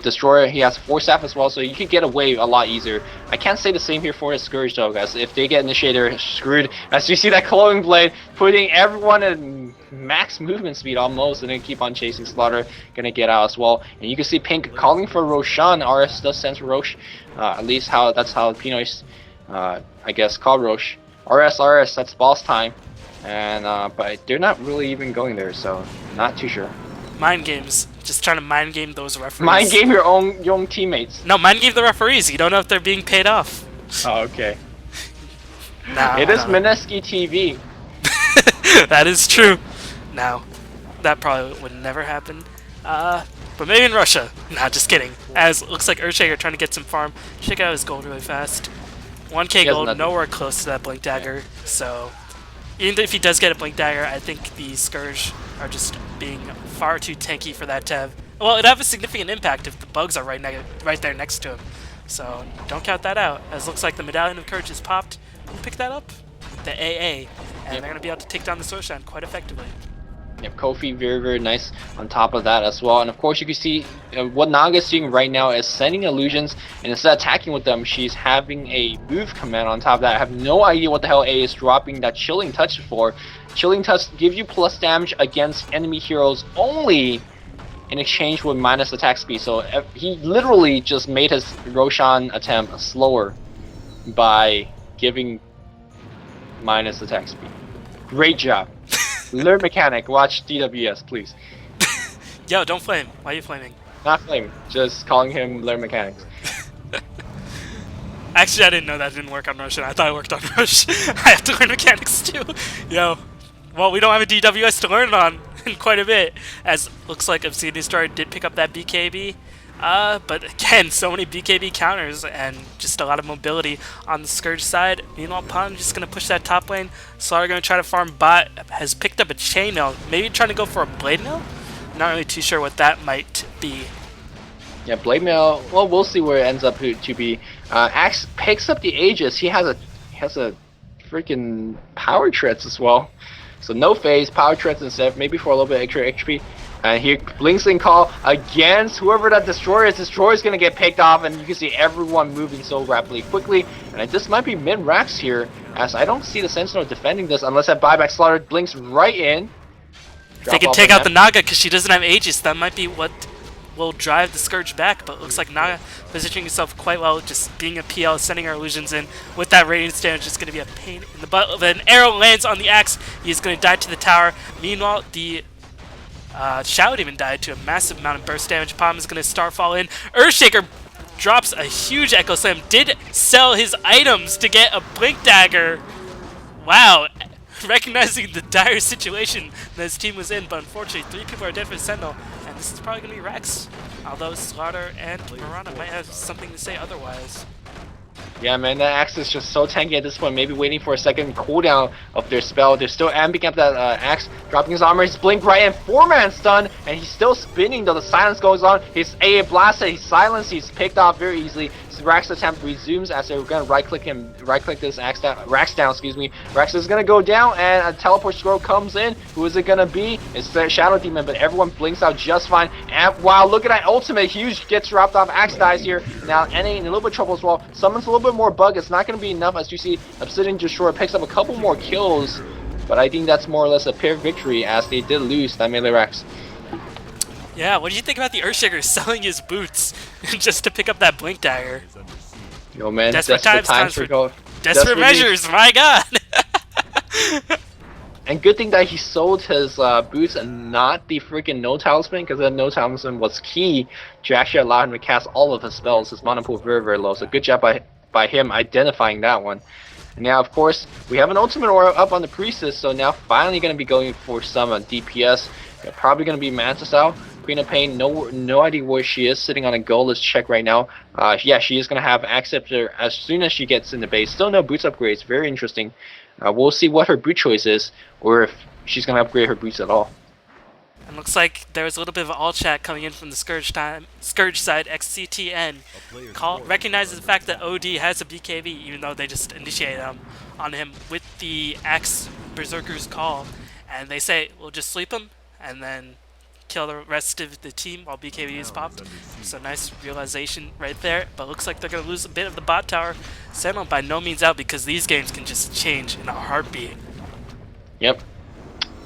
Destroyer. He has Force Staff as well, so you can get away a lot easier. I can't say the same here for the Scourge though, guys. If they get initiated, they're screwed. As you see that Glowing Blade putting everyone at max movement speed almost, and then keep on chasing. Slaughter gonna get out as well. And you can see Pink calling for Roshan. RS does sense Roche. At least that's how Pinoy's I guess called Roche. RS, that's boss time. And but they're not really even going there, so not too sure. Mind games. Just trying to mind game those referees. Mind game your own teammates. No, mind game the referees. You don't know if they're being paid off. Oh, okay. No, it is Mineski TV. That is true. Now, that probably would never happen. But maybe in Russia. Nah, just kidding. As it looks like Earthshaker trying to get some farm. Check out his gold really fast. 1k gold, nowhere close to that Blink Dagger. Yeah. So, even if he does get a Blink Dagger, I think the Scourge are just being far too tanky for that to have. Well, it'd have a significant impact if the bugs are right there next to him. So don't count that out. As it looks like the Medallion of Courage is popped. Who picked that up? The AA, and they're gonna be able to take down the Sorshan quite effectively. Yep, Kofi very nice on top of that as well. And of course you can see what Naga is doing right now is sending illusions, and instead of attacking with them, she's having a move command on top of that. I have no idea what the hell A is dropping that Chilling Touch for. Chilling Touch gives you plus damage against enemy heroes only in exchange with minus attack speed. So he literally just made his Roshan attempt slower by giving minus attack speed. Great job. Learn mechanic. Watch DWS, please. Yo, don't flame. Why are you flaming? Not flame. Just calling him learn mechanics. Actually, I didn't know that didn't work on Rush, and I thought it worked on Rush. I have to learn mechanics too. Yo. Well, we don't have a DWS to learn on in quite a bit. As looks like Obsidian Destroyer did pick up that BKB. But again, so many BKB counters and just a lot of mobility on the Scourge side. Meanwhile, Pond just going to push that top lane. Slaughter going to try to farm bot. Has picked up a Chainmail. Maybe trying to go for a Blade Mail? Not really too sure what that might be. Yeah, Blade Mail, well, we'll see where it ends up to be. Axe picks up the Aegis. He has a freaking Power Treads as well. So no phase, Power Treads instead, maybe for a little bit extra HP. And here, Blinksling Call against whoever that Destroyer is. Destroyer is going to get picked off, and you can see everyone moving so rapidly quickly. And this might be mid-racks here, as I don't see the Sentinel defending this unless that buyback Slaughter blinks right in. They can take out the Naga because she doesn't have Aegis. That might be what will drive the Scourge back, but it looks like Naga positioning himself quite well, just being a PL, sending her illusions in with that radiance damage. Is going to be a pain in the butt. If an arrow lands on the Axe, he's going to die to the tower. Meanwhile, the Shadow Demon died to a massive amount of burst damage. Palm is going to Starfall in. Earthshaker drops a huge Echo Slam. Did sell his items to get a Blink Dagger. Wow. Recognizing the dire situation that his team was in, but unfortunately 3 people are dead for the Sentinel, and this is probably going to be Rex. Although Slaughter and Mirana might have something to say otherwise. Yeah, man, that axe is just so tanky at this point. Maybe waiting for a second cooldown of their spell. They're still amping up that axe, dropping his armor. He's blink right and 4-man stun, and he's still spinning though. The silence goes on. His AA blasted. He's silenced. He's picked off very easily. Rax attempt resumes as they're gonna right-click this axe down. Rax down, excuse me. Rax is gonna go down, and a teleport scroll comes in. Who is it gonna be? It's the Shadow Demon, but everyone blinks out just fine. And wow, look at that ultimate! Huge gets dropped off. Axe dies here. Now NA in a little bit of trouble as well. Summons a little bit more bug. It's not gonna be enough, as you see. Obsidian Destroyer picks up a couple more kills, but I think that's more or less a pure victory, as they did lose that melee Rax. Yeah, what do you think about the Earthshaker selling his boots just to pick up that blink dagger? Yo, man, desperate times for go. Desperate measures, my god! And good thing that he sold his boots and not the freaking no talisman, because the no talisman was key to actually allow him to cast all of his spells. His mana pool very, very low, so good job by him identifying that one. And now, of course, we have an ultimate aura up on the priestess, so now finally going to be going for some DPS. Probably going to be Manta style. Queen of Pain, no idea where she is, sitting on a goal. Let's check right now. Yeah, she is going to have Acceptor as soon as she gets in the base. Still no boots upgrades, very interesting. We'll see what her boot choice is, or if she's going to upgrade her boots at all. And looks like there was a little bit of all chat coming in from the Scourge side. XctN recognizes the fact that OD has a BKB, even though they just initiated on him with the Axe Berserker's Call. And they say, we'll just sleep him, and then kill the rest of the team while BKB is popped. So nice realization right there. But looks like they're going to lose a bit of the bot tower. Sentinel by no means out, because these games can just change in a heartbeat. Yep.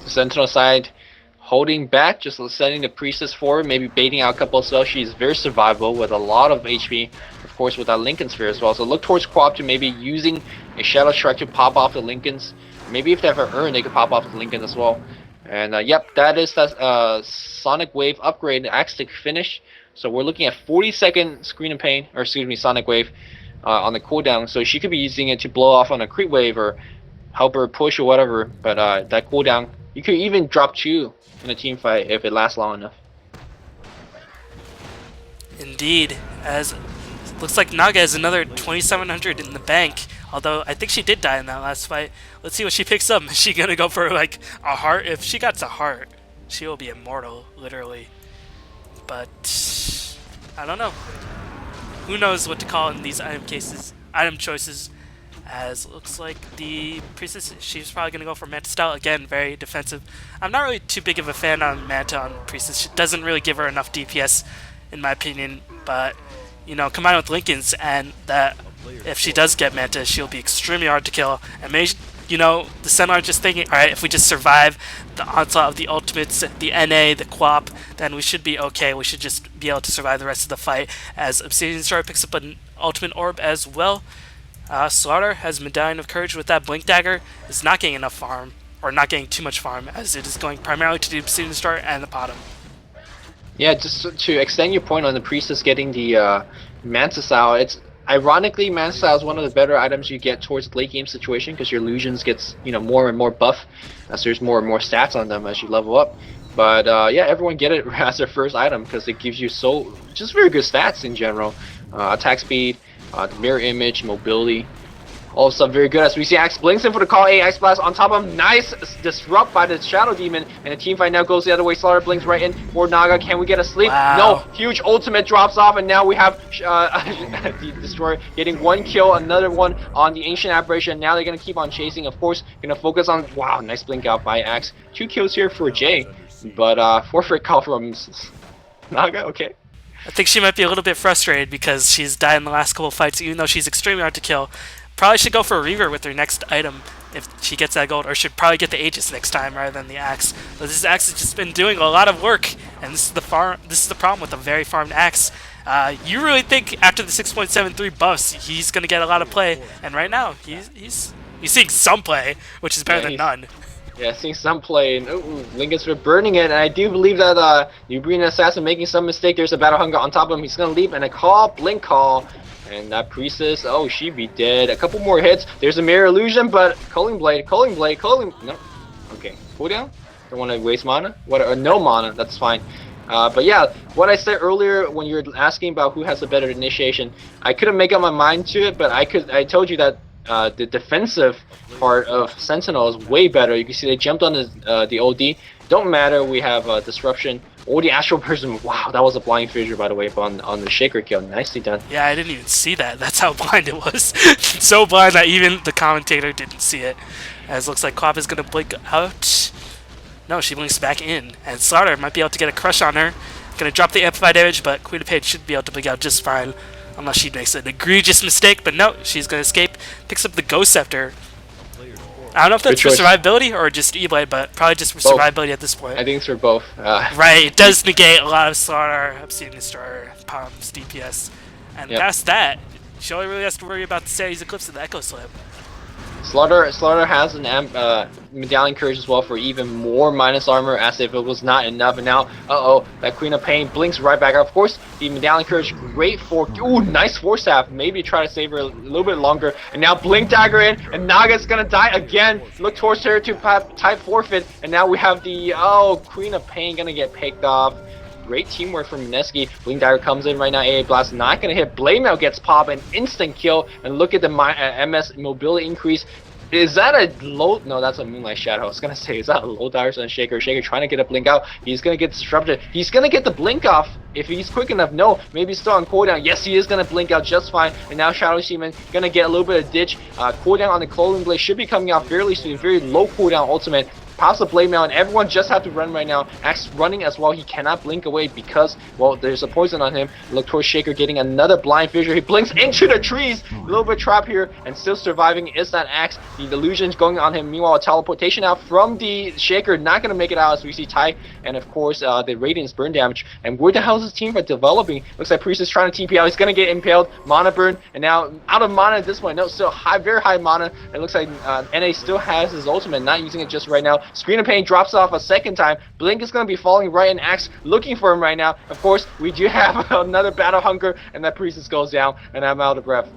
The Sentinel side holding back, just sending the Priestess forward, maybe baiting out a couple of spells. She's very survivable with a lot of HP, of course, with that Lincoln Sphere as well. So look towards Co-op to maybe using a Shadow Strike to pop off the Lincolns. Maybe if they have an urn, they could pop off the Lincoln as well. And yep, that is the Sonic Wave upgrade axe stick finish. So we're looking at 40-second Screen of Pain, or excuse me, Sonic Wave on the cooldown. So she could be using it to blow off on a creep wave or help her push or whatever. But that cooldown, you could even drop 2 in a team fight if it lasts long enough. Indeed, as looks like Naga has another 2,700 in the bank. Although I think she did die in that last fight. Let's see what she picks up. Is she gonna go for like a heart? If she gets a heart, she will be immortal, literally. But I don't know. Who knows what to call in these item choices? As it looks like the Priestess, she's probably gonna go for Manta style again. Very defensive. I'm not really too big of a fan on Manta on Priestess. She doesn't really give her enough DPS, in my opinion. But you know, combined with Lincoln's, and that if she does get Manta, she'll be extremely hard to kill. And maybe, you know, the Sentinel just thinking, alright, if we just survive the onslaught of the ultimates, the NA, the QoP, then we should be okay. We should just be able to survive the rest of the fight. As Obsidian Destroyer picks up an ultimate orb as well. Slaughter has Medallion of Courage with that Blink Dagger. Is not getting enough farm, or not getting too much farm, as it is going primarily to the Obsidian Destroyer and the bottom. Yeah, just to extend your point on the Priestess getting the Manta style, it's ironically Manta style is one of the better items you get towards the late game situation, because your illusions gets, you know, more and more buff as there's more and more stats on them as you level up. But yeah, everyone get it as their first item, because it gives you just very good stats in general. Attack speed, mirror image, mobility, all of stuff very good. As we see Axe blinks in for the call. Axe Blast on top of him. Nice disrupt by the Shadow Demon, and the team fight now goes the other way. Slaughter blinks right in for Naga. Can we get a sleep? Wow. No. Huge ultimate drops off, and now we have the Destroyer getting 1 kill, another one on the Ancient Aberration. Now they're going to keep on chasing. Of course, going to focus on, wow, nice blink out by Axe. 2 kills here for Jay, but forfeit call from Naga, okay. I think she might be a little bit frustrated because she's died in the last couple fights, even though she's extremely hard to kill. Probably should go for a Reaver with her next item if she gets that gold, or should probably get the Aegis next time rather than the Axe. But this Axe has just been doing a lot of work, and this is the problem with a very farmed Axe. You really think after the 6.73 buffs he's gonna get a lot of play, and right now he's seeing some play, which is better than none. Yeah, seeing some play, and Lincoln's for burning it, and I do believe that Nerubian Assassin making some mistake. There's a Battle Hunger on top of him. He's gonna leap, and a call, blink call, and that Priestess, oh, she'd be dead. A couple more hits. There's a Mirror Illusion, but Culling Blade, no. Okay, cooldown. Don't want to waste mana. No mana. That's fine. But yeah, what I said earlier when you were asking about who has a better initiation, I couldn't make up my mind to it, but I told you that the defensive part of Sentinel is way better. You can see they jumped on the OD. Don't matter, we have Disruption or the Astral Prism. Wow, that was a blind fissure, by the way, on the Shaker kill. Nicely done. Yeah, I didn't even see that. That's how blind it was. So blind that even the commentator didn't see it. As looks like Quap is going to blink out. No, she blinks back in. And Slaughter might be able to get a crush on her. Going to drop the amplify damage, but Queen of Pain should be able to blink out just fine. Unless she makes an egregious mistake, but no, she's going to escape. Picks up the Ghost Scepter. I don't know if that's for survivability or just E-Blade, but probably just for survivability at this point. I think it's for both. Right, it does negate a lot of Slaughter, Obsidian Destroyer, Palms, DPS. And past that, she only really has to worry about the Series Eclipse and the Echo Slip. Slaughter has an Medallion Courage as well for even more minus armor, as if it was not enough. And now, that Queen of Pain blinks right back. Of course, the Medallion Courage, great for... Ooh, nice Force Staff. Maybe try to save her a little bit longer. And now Blink Dagger in, and Naga's gonna die again. Look towards her to type forfeit. And now we have the... Oh, Queen of Pain gonna get picked off. Great teamwork from Mineski. Blink Dagger comes in right now. AA Blast not going to hit. Blade Mail gets popped. An instant kill. And look at the MS mobility increase. Is that a low? No, that's a Moonlight Shadow. I was going to say, is that a low Dire on Shaker? Shaker trying to get a blink out. He's going to get disrupted. He's going to get the blink off. If he's quick enough, no. Maybe he's still on cooldown. Yes, he is going to blink out just fine. And now Shadow Demon going to get a little bit of ditch. Cooldown on the Clothing Blade should be coming out fairly soon. Very low cooldown ultimate. Pops the Blade Mail, and everyone just have to run right now. Axe running as well. He cannot blink away because, well, there's a poison on him. Look towards Shaker getting another blind fissure. He blinks into the trees. A little bit trapped here, and still surviving is that Axe. The illusion's going on him. Meanwhile, a teleportation out from the Shaker. Not going to make it out as we see Ty, and of course, the Radiance burn damage. And where the hell is his team for developing? Looks like Priest is trying to TP out. He's going to get impaled. Mana burn, and now out of mana at this point. No, still very high mana. It looks like NA still has his ultimate, not using it just right now. Screen of Pain drops off a second time. Blink is going to be falling right in. Axe looking for him right now. Of course, we do have another Battle Hunger, and that Priestess goes down, and I'm out of breath.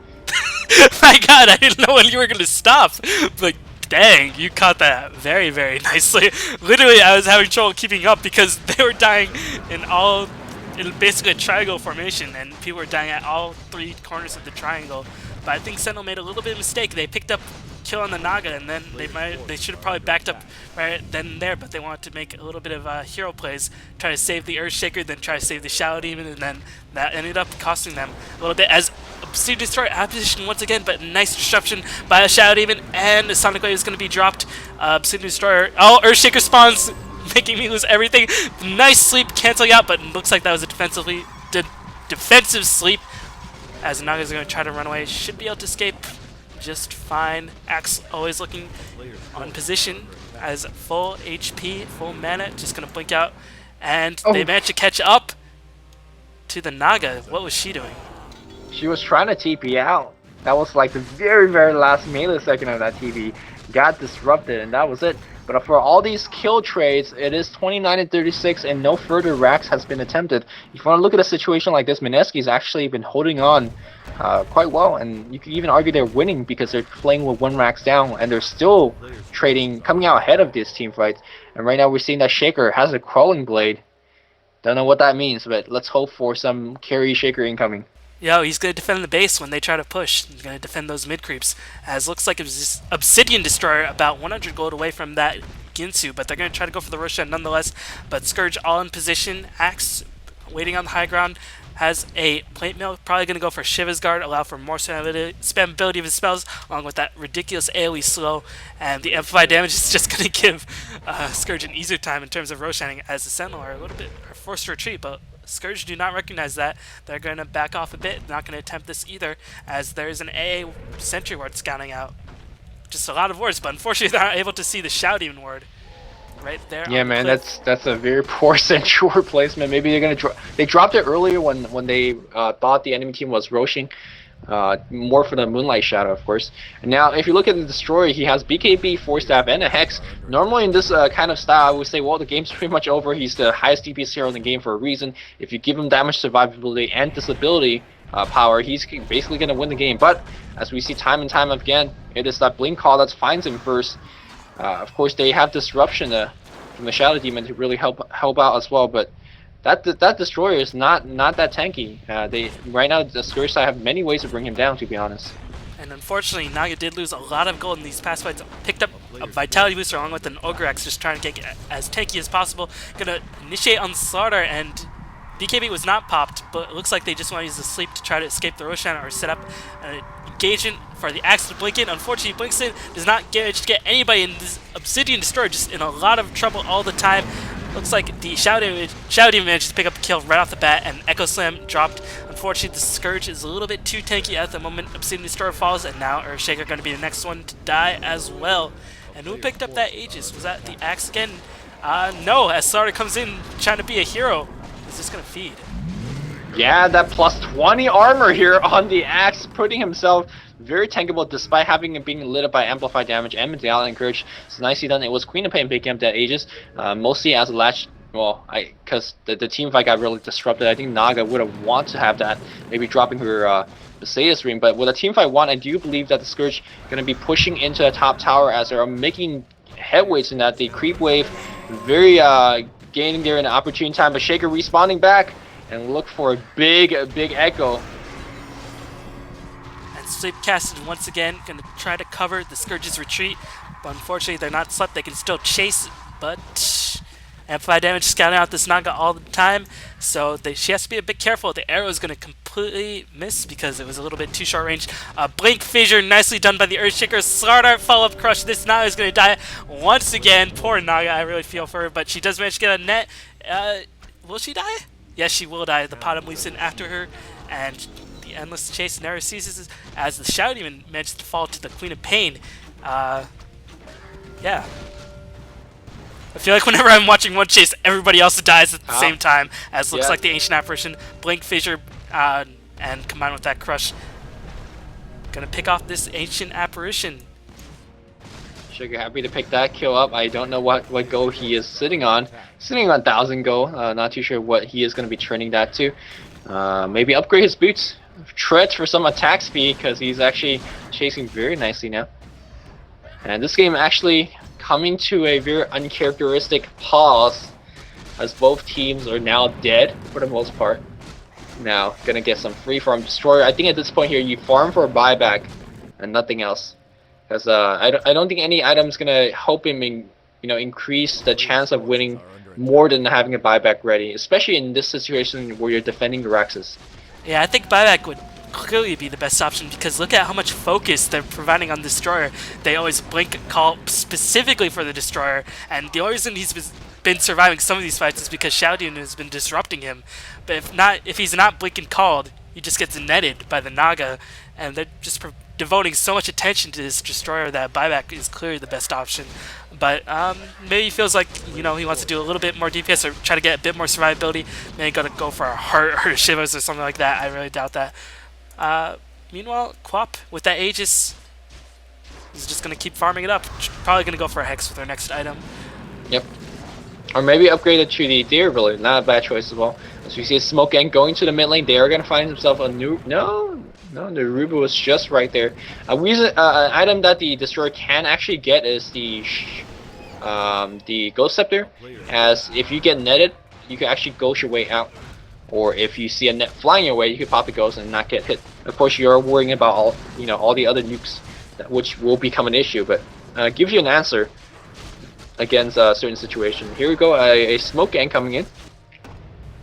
My god, I didn't know when you were going to stop. But dang, you caught that very, very nicely. Literally, I was having trouble keeping up because they were dying in basically a triangle formation, and people were dying at all three corners of the triangle. But I think Sentinel made a little bit of a mistake. They picked up kill on the Naga, and then they should have probably backed up right then and there, but they wanted to make a little bit of hero plays, try to save the Earthshaker, then try to save the Shadow Demon, and then that ended up costing them a little bit as Obsidian Destroyer out of position once again, but nice disruption by a Shadow Demon, and the Sonic Wave is going to be dropped. Obsidian Destroyer, Earthshaker spawns, making me lose everything. Nice sleep canceling out, but it looks like that was a defensive sleep, as Naga's going to try to run away. Should be able to escape just fine. Axe always looking on position as full HP, full mana, just going to blink out. And they managed to catch up to the Naga. What was she doing? She was trying to TP out. That was like the very, very last millisecond of that TP. Got disrupted, and that was it. But for all these kill trades, it is 29-36, and no further racks has been attempted. If you want to look at a situation like this, Mineski's actually been holding on quite well, and you could even argue they're winning because they're playing with 1 racks down, and they're still trading, coming out ahead of this team fight. And right now we're seeing that Shaker has a Crawling Blade. Don't know what that means, but let's hope for some carry Shaker incoming. Yo, he's going to defend the base when they try to push. He's going to defend those mid-creeps. As looks like it was Obsidian Destroyer about 100 gold away from that Ginsu, but they're going to try to go for the Roshan nonetheless. But Scourge all in position. Axe waiting on the high ground. Has a plate mail, probably going to go for Shiva's Guard, allow for more spammability of his spells, along with that ridiculous AoE slow, and the amplified damage is just going to give Scourge an easier time in terms of Roshaning, as the Sentinel are a little bit forced to retreat, but Scourge do not recognize that. They're going to back off a bit, not going to attempt this either, as there is an AA Sentry Ward scouting out. Just a lot of wards, but unfortunately they're not able to see the Shadow Demon Ward. Right there. Yeah, man, that's a very poor Sentry Ward placement. Maybe they're gonna they dropped it earlier when they thought the enemy team was rushing, more for the Moonlight Shadow, of course. And now, if you look at the Destroyer, he has BKB, Force Staff, and a Hex. Normally in this kind of style, I would say, well, the game's pretty much over. He's the highest DPS hero in the game for a reason. If you give him damage, survivability, and disability power, he's basically gonna win the game. But as we see time and time again, it is that Blink Call that finds him first. Of course, they have Disruption from the Shadow Demon to really help out as well, but that destroyer is not that tanky. They right now the Scourge side have many ways to bring him down, to be honest. And unfortunately, Naga did lose a lot of gold in these past fights. Picked up a Vitality Booster along with an Ogre Axe, just trying to get as tanky as possible. Gonna initiate on Slaughter, and BKB was not popped, but it looks like they just want to use the sleep to try to escape the Roshan or set up an engagement for the Axe to blink in. Unfortunately, blinks in, does not manage to get anybody in this Obsidian Destroyer, just in a lot of trouble all the time. Looks like the Shadow Demon managed to pick up a kill right off the bat, and Echo Slam dropped. Unfortunately, the Scourge is a little bit too tanky at the moment. Obsidian Destroyer falls, and now Earthshaker going to be the next one to die as well. And who picked up that Aegis? Was that the Axe again? No, as Slaughter comes in trying to be a hero. He's just going to feed. Yeah, that plus 20 armor here on the Axe, putting himself very tankable despite having it being lit up by amplified damage and Medallion Courage. It's nicely done. It was Queen of Pain picking up that Aegis, mostly as a latch. Well, because the team fight got really disrupted. I think Naga would have wanted to have that, maybe dropping her Visayas ring. But with a team fight one, I do believe that the Scourge going to be pushing into the top tower as they're making headways in that. The creep wave, very gaining there in an opportune time. But Shaker respawning back and look for a big Echo. And Sleep casted once again, going to try to cover the Scourge's retreat. But unfortunately, they're not slept. They can still chase, but amplified damage scouting out this Naga all the time, so she has to be a bit careful. The arrow is going to completely miss because it was a little bit too short range. Blink Fissure, nicely done by the Earthshaker. Slaughter, follow-up crush. This Naga is going to die once again. Poor Naga, I really feel for her, but she does manage to get a net. Will she die? Yes, she will die. The Potom leaps in after her, and the endless chase never ceases as the Shadow Demon managed to fall to the Queen of Pain. Yeah. I feel like whenever I'm watching one chase, everybody else dies at the same time, as looks like the Ancient Apparition, Blink Fissure, and combined with that Crush. Gonna pick off this Ancient Apparition. Sugar happy to pick that kill up. I don't know what goal he is sitting on. Sitting on 1,000 gold. Not too sure what he is going to be training that to. Maybe upgrade his boots. Treads for some attack speed, because he's actually chasing very nicely now. And this game actually coming to a very uncharacteristic pause, as both teams are now dead for the most part. Now gonna get some free farm destroyer. I think at this point here you farm for a buyback and nothing else, because I don't think any item's gonna help him increase the chance of winning more than having a buyback ready, especially in this situation where you're defending the Raxus. Yeah, I think buyback would clearly be the best option, because look at how much focus they're providing on Destroyer. They always blink call specifically for the Destroyer, and the only reason he's been surviving some of these fights is because Shaodian has been disrupting him. But if he's not blink and called, he just gets netted by the Naga, and they're just devoting so much attention to this Destroyer that buyback is clearly the best option. But maybe he feels like he wants to do a little bit more DPS or try to get a bit more survivability. Maybe gotta go for a Heart or Shivers or something like that. I really doubt that. Meanwhile, Quap with that Aegis is just going to keep farming it up. Probably going to go for a Hex with our next item. Yep. Or maybe upgrade it to the Deer Village. Not a bad choice as well. As we see a Smoke Gang going to the mid lane, they are going to find themselves a new... No, the Nerubian was just right there. An item that the Destroyer can actually get is the Ghost Scepter. As if you get netted, you can actually ghost your way out. Or if you see a net flying your way, you can pop the ghost and not get hit. Of course, you're worrying about all the other nukes, which will become an issue, but gives you an answer against a certain situation. Here we go, a Smoke Gang coming in.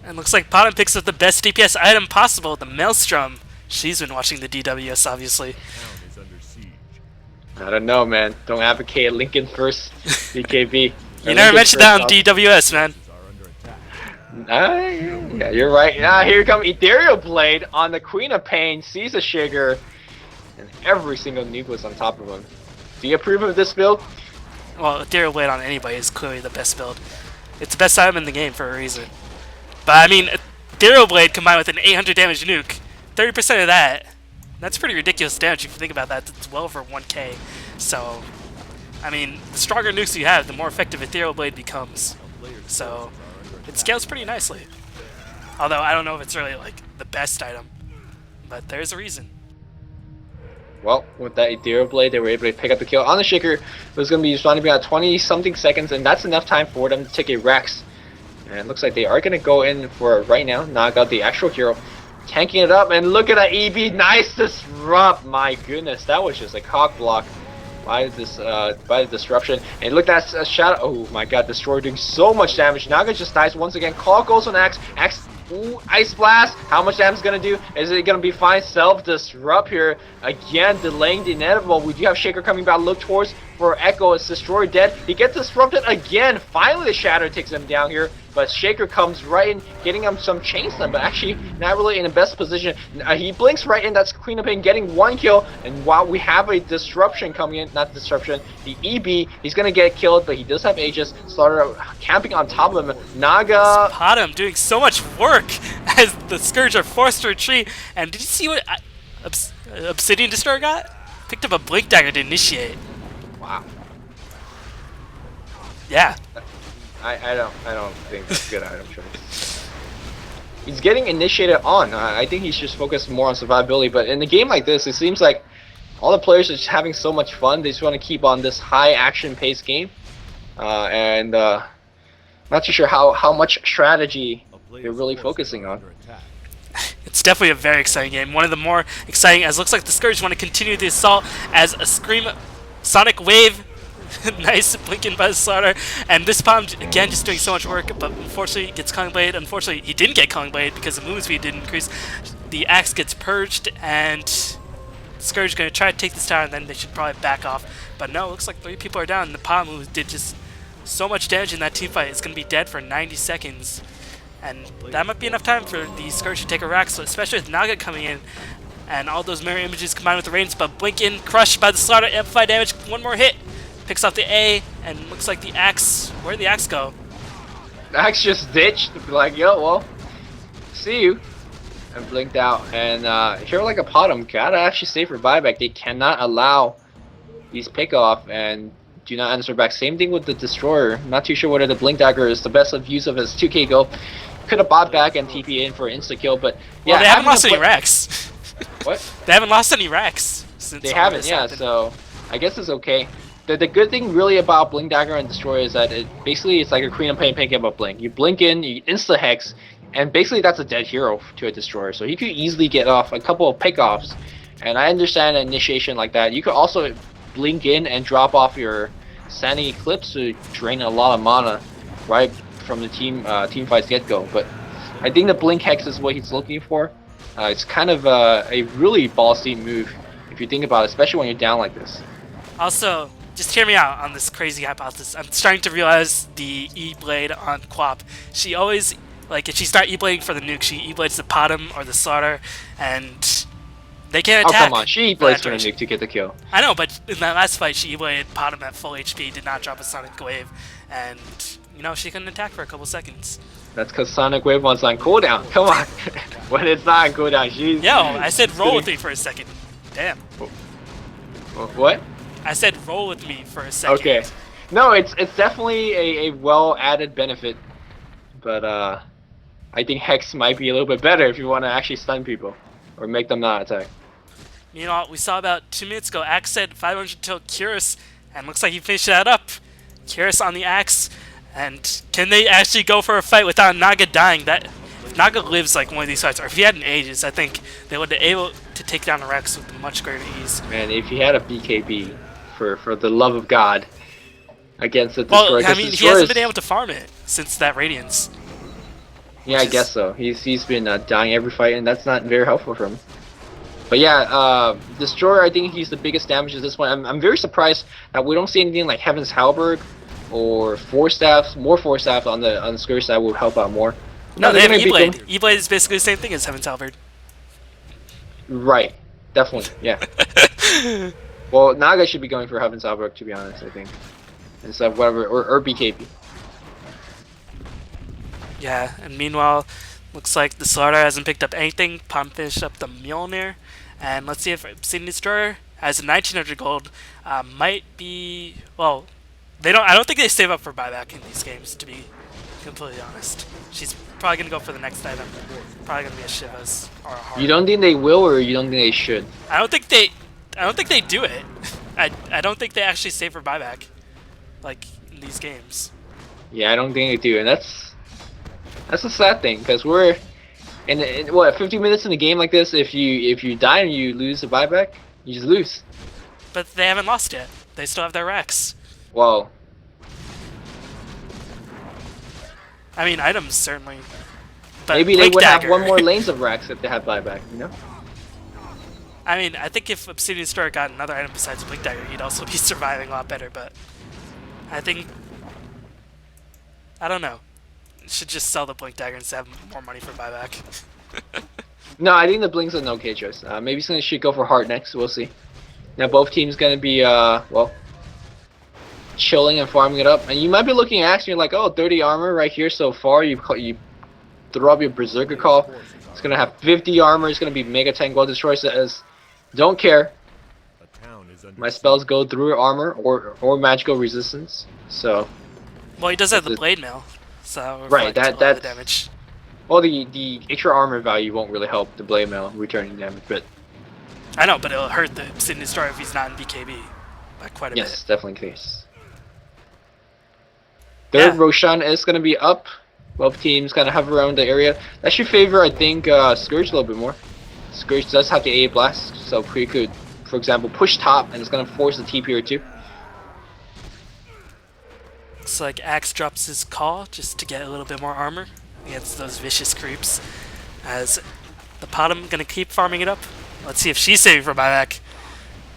And looks like Potom picks up the best DPS item possible, the Maelstrom. She's been watching the DWS, obviously. I don't know, man. Don't advocate Lincoln first, BKB. You never mentioned that on DWS, man. Yeah, you're right. Here comes Ethereal Blade on the Queen of Pain, sees a Sugar, and every single nuke was on top of him. Do you approve of this build? Well, Ethereal Blade on anybody is clearly the best build. It's the best item in the game for a reason. But I mean, Ethereal Blade combined with an 800 damage nuke, 30% of that's pretty ridiculous damage if you think about that. It's well over 1k. So, I mean, the stronger nukes you have, the more effective Ethereal Blade becomes. So, it scales pretty nicely. Although I don't know if it's really like the best item, but there's a reason. Well, with that Ethereal Blade, they were able to pick up the kill on the Shaker. It was going to be responding about 20-something seconds, and that's enough time for them to take a Rax. And it looks like they are going to go in for right now. Naga, the actual hero, tanking it up. And look at that EB. Nice disrupt. My goodness, that was just a cock block by the disruption. And look at that shadow. Oh my god, Destroyer doing so much damage. Naga just dies once again. Call goes on Axe. Axe, ooh, Ice Blast. How much damage is going to do? Is it going to be fine? Self-disrupt here. Again, delaying the inevitable. We do have Shaker coming back. Look towards for Echo. It's Destroyer dead. He gets disrupted again. Finally, the Shatter takes him down here. But Shaker comes right in, getting him some chain stun, but actually not really in the best position. He blinks right in, that's Queen of Pain getting 1 kill, and while we have a disruption coming in, not disruption, the EB, he's gonna get killed, but he does have Aegis, started camping on top of him. Naga... Potom doing so much work as the Scourge are forced to retreat, and did you see what Obsidian Destroyer got? Picked up a Blink Dagger to initiate. Wow. Yeah. I don't think that's a good item choice. He's getting initiated on. I think he's just focused more on survivability. But in a game like this, it seems like all the players are just having so much fun. They just want to keep on this high action paced game. Not too sure how much strategy they're really focusing on. It's definitely a very exciting game. One of the more exciting, as it looks like the Scourge want to continue the assault as a Scream Sonic Wave. Nice blinking by the Slaughter, and this Potom again just doing so much work, but unfortunately he gets Culling Blade. Unfortunately he didn't get Culling Blade because the movement speed didn't increase. The Axe gets purged, and Scourge is going to try to take this tower, and then they should probably back off. But no, it looks like 3 people are down, and the Potom who did just so much damage in that teamfight is going to be dead for 90 seconds. And that might be enough time for the Scourge to take a rack, so especially with Naga coming in, and all those mirror images combined with the range, but blink in, crushed by the Slaughter, amplify damage, 1 more hit. Picks up the A, and looks like the Axe... Where'd the Axe go? The Axe just ditched, like, yo, well, see you. And blinked out. And here like a Potom, gotta actually stay for buyback. They cannot allow these pick-off and do not answer back. Same thing with the Destroyer. Not too sure whether the Blink Dagger is the best of use of his 2k go. Could have bought back and TP in for an insta-kill, but yeah. Well, they haven't lost any racks. What? They haven't lost any racks since they haven't, yeah, happened. So I guess it's okay. The good thing really about Blink Dagger and Destroyer is that it's like a Queen of Pain picking up Blink. You blink in, you insta-hex, and basically that's a dead hero to a Destroyer. So he could easily get off a couple of pickoffs. And I understand an initiation like that. You could also blink in and drop off your Sanity Eclipse to drain a lot of mana right from the team fight's get-go. But I think the Blink Hex is what he's looking for. It's kind of a really ballsy move if you think about it, especially when you're down like this. Also, just hear me out on this crazy hypothesis. I'm starting to realize the E-Blade on Quap. She always, like, if she start E-Blading for the nuke, she E-Blades the Potom or the Slaughter, and they can't attack. Oh, come on. She E-Blades for the nuke to get the kill. I know, but in that last fight, she E-Bladed Potom at full HP, did not drop a Sonic Wave, and, you know, she couldn't attack for a couple seconds. That's because Sonic Wave was on cooldown. Come on. When it's not on cooldown, she's... Yo, I said roll with me for a second. Damn. What? I said roll with me for a second. Okay. No, it's definitely a well added benefit, but I think Hex might be a little bit better if you want to actually stun people or make them not attack. You know what we saw about 2 minutes ago? Axe said 500 till Curus, and looks like he finished that up. Curus on the Axe, and can they actually go for a fight without Naga dying? That if Naga lives like one of these fights, or if he had an Aegis, I think they would be able to take down the Rex with much greater ease. Man, if he had a BKB, for the love of God, against the Destroyer. Well, I mean, he hasn't been able to farm it since that Radiance. Yeah, I guess so. He's been dying every fight, and that's not very helpful for him. But yeah, Destroyer, I think he's the biggest damage at this point. I'm very surprised that we don't see anything like Heaven's Halberd or Force Staffs. More Force Staffs on the Scourge side would help out more. No, they have E-Blade. E-Blade is basically the same thing as Heaven's Halberd. Right. Definitely, yeah. Well, Naga should be going for Heaven's Halberd, to be honest, I think. Instead of whatever, or BKB. Yeah, and meanwhile, looks like the Slaughter hasn't picked up anything. Pom finished up the Mjolnir. And let's see if Obsidian Destroyer has a 1900 gold. Might be, well, I don't think they save up for buyback in these games, to be completely honest. She's probably going to go for the next item. Probably going to be a Shiva's or a Heart. You don't think they will, or you don't think they should? I don't think they do it. I don't think they actually save for buyback, like in these games. Yeah, I don't think they do, and that's That's a sad thing because we're in what 50 minutes in the game like this. If you die and you lose a buyback, you just lose. But they haven't lost yet. They still have their racks. Whoa. I mean, items certainly. But Maybe they would Dagger. have one more lanes of racks if they had buyback. You know. I mean, I think if Obsidian Store got another item besides Blink Dagger, he'd also be surviving a lot better. But I think I don't know. Should just sell the Blink Dagger and have more money for buyback. No, I think the Blink's an okay choice. Maybe he's gonna should go for Heart next. We'll see. Now both teams gonna be well, chilling and farming it up. And you might be looking at actually like, oh, 30 armor right here so far. You throw up your Berserker Call. It's gonna have 50 armor. It's gonna be Mega Tank World Destroyer. Says, don't care. My spells go through armor or magical resistance. So. Well, he does have the Blade Mail, so right. That's the damage. Well, the extra armor value won't really help the Blade Mail returning damage, but. I know, but it'll hurt the Obsidian Destroyer if he's not in BKB by quite a bit. Yes, definitely the case. Third Roshan is going to be up. Both teams kind of hover around the area. That should favor, I think, Scourge a little bit more. Scourge does have the AA Blast, so Pre could, for example, push top, and it's going to force the TP or two. Looks like Axe drops his call just to get a little bit more armor against those vicious creeps. As the Potom going to keep farming it up. Let's see if she's saving for buyback.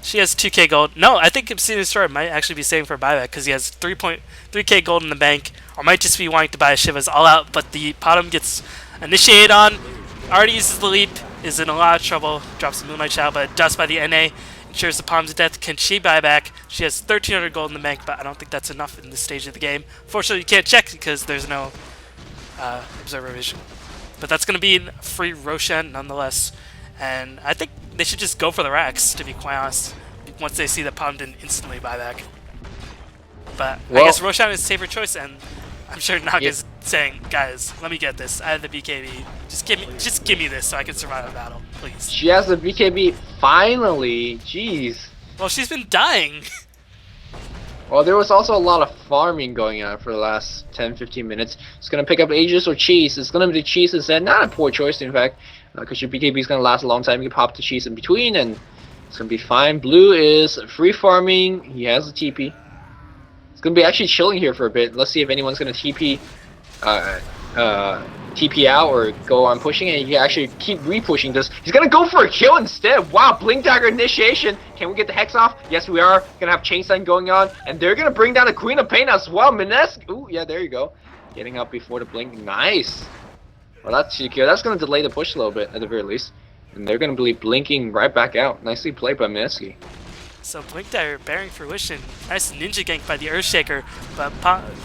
She has 2k gold. No, I think Obsidian Destroyer might actually be saving for buyback because he has 3k gold in the bank, or might just be wanting to buy Shiva's all out. But the Potom gets initiated on, already uses the leap, is in a lot of trouble, drops the Moonlight Shadow, but dust by the NA, ensures the Potom's death. Can she buy back? She has 1,300 gold in the bank, but I don't think that's enough in this stage of the game. Fortunately, you can't check because there's no observer vision. But that's going to be a free Roshan nonetheless. And I think they should just go for the racks, to be quite honest, once they see that Potom didn't instantly buy back. But I guess Roshan is safer choice, and I'm sure Naga's saying, guys, let me get this. I have the BKB. Just give me this so I can survive a battle, please. She has the BKB finally. Jeez. Well, she's been dying. Well, there was also a lot of farming going on for the last 10-15 minutes. It's going to pick up Aegis or Cheese. It's going to be the Cheese instead. Not a poor choice, in fact, because your BKB is going to last a long time. You can pop the Cheese in between, and it's going to be fine. Blue is free farming. He has the TP. It's going to be actually chilling here for a bit. Let's see if anyone's going to TP out or go on pushing, and you can actually keep re-pushing this. He's going to go for a kill instead. Wow, Blink Dagger initiation. Can we get the Hex off? Yes, we are. Going to have Chain Sign going on, and they're going to bring down the Queen of Pain as well. Mineski. Ooh, yeah, there you go. Getting up before the Blink. Nice. Well, that's secure. That's going to delay the push a little bit, at the very least. And they're going to be blinking right back out. Nicely played by Mineski. So Blink Dagger bearing fruition. Nice ninja gank by the Earthshaker, but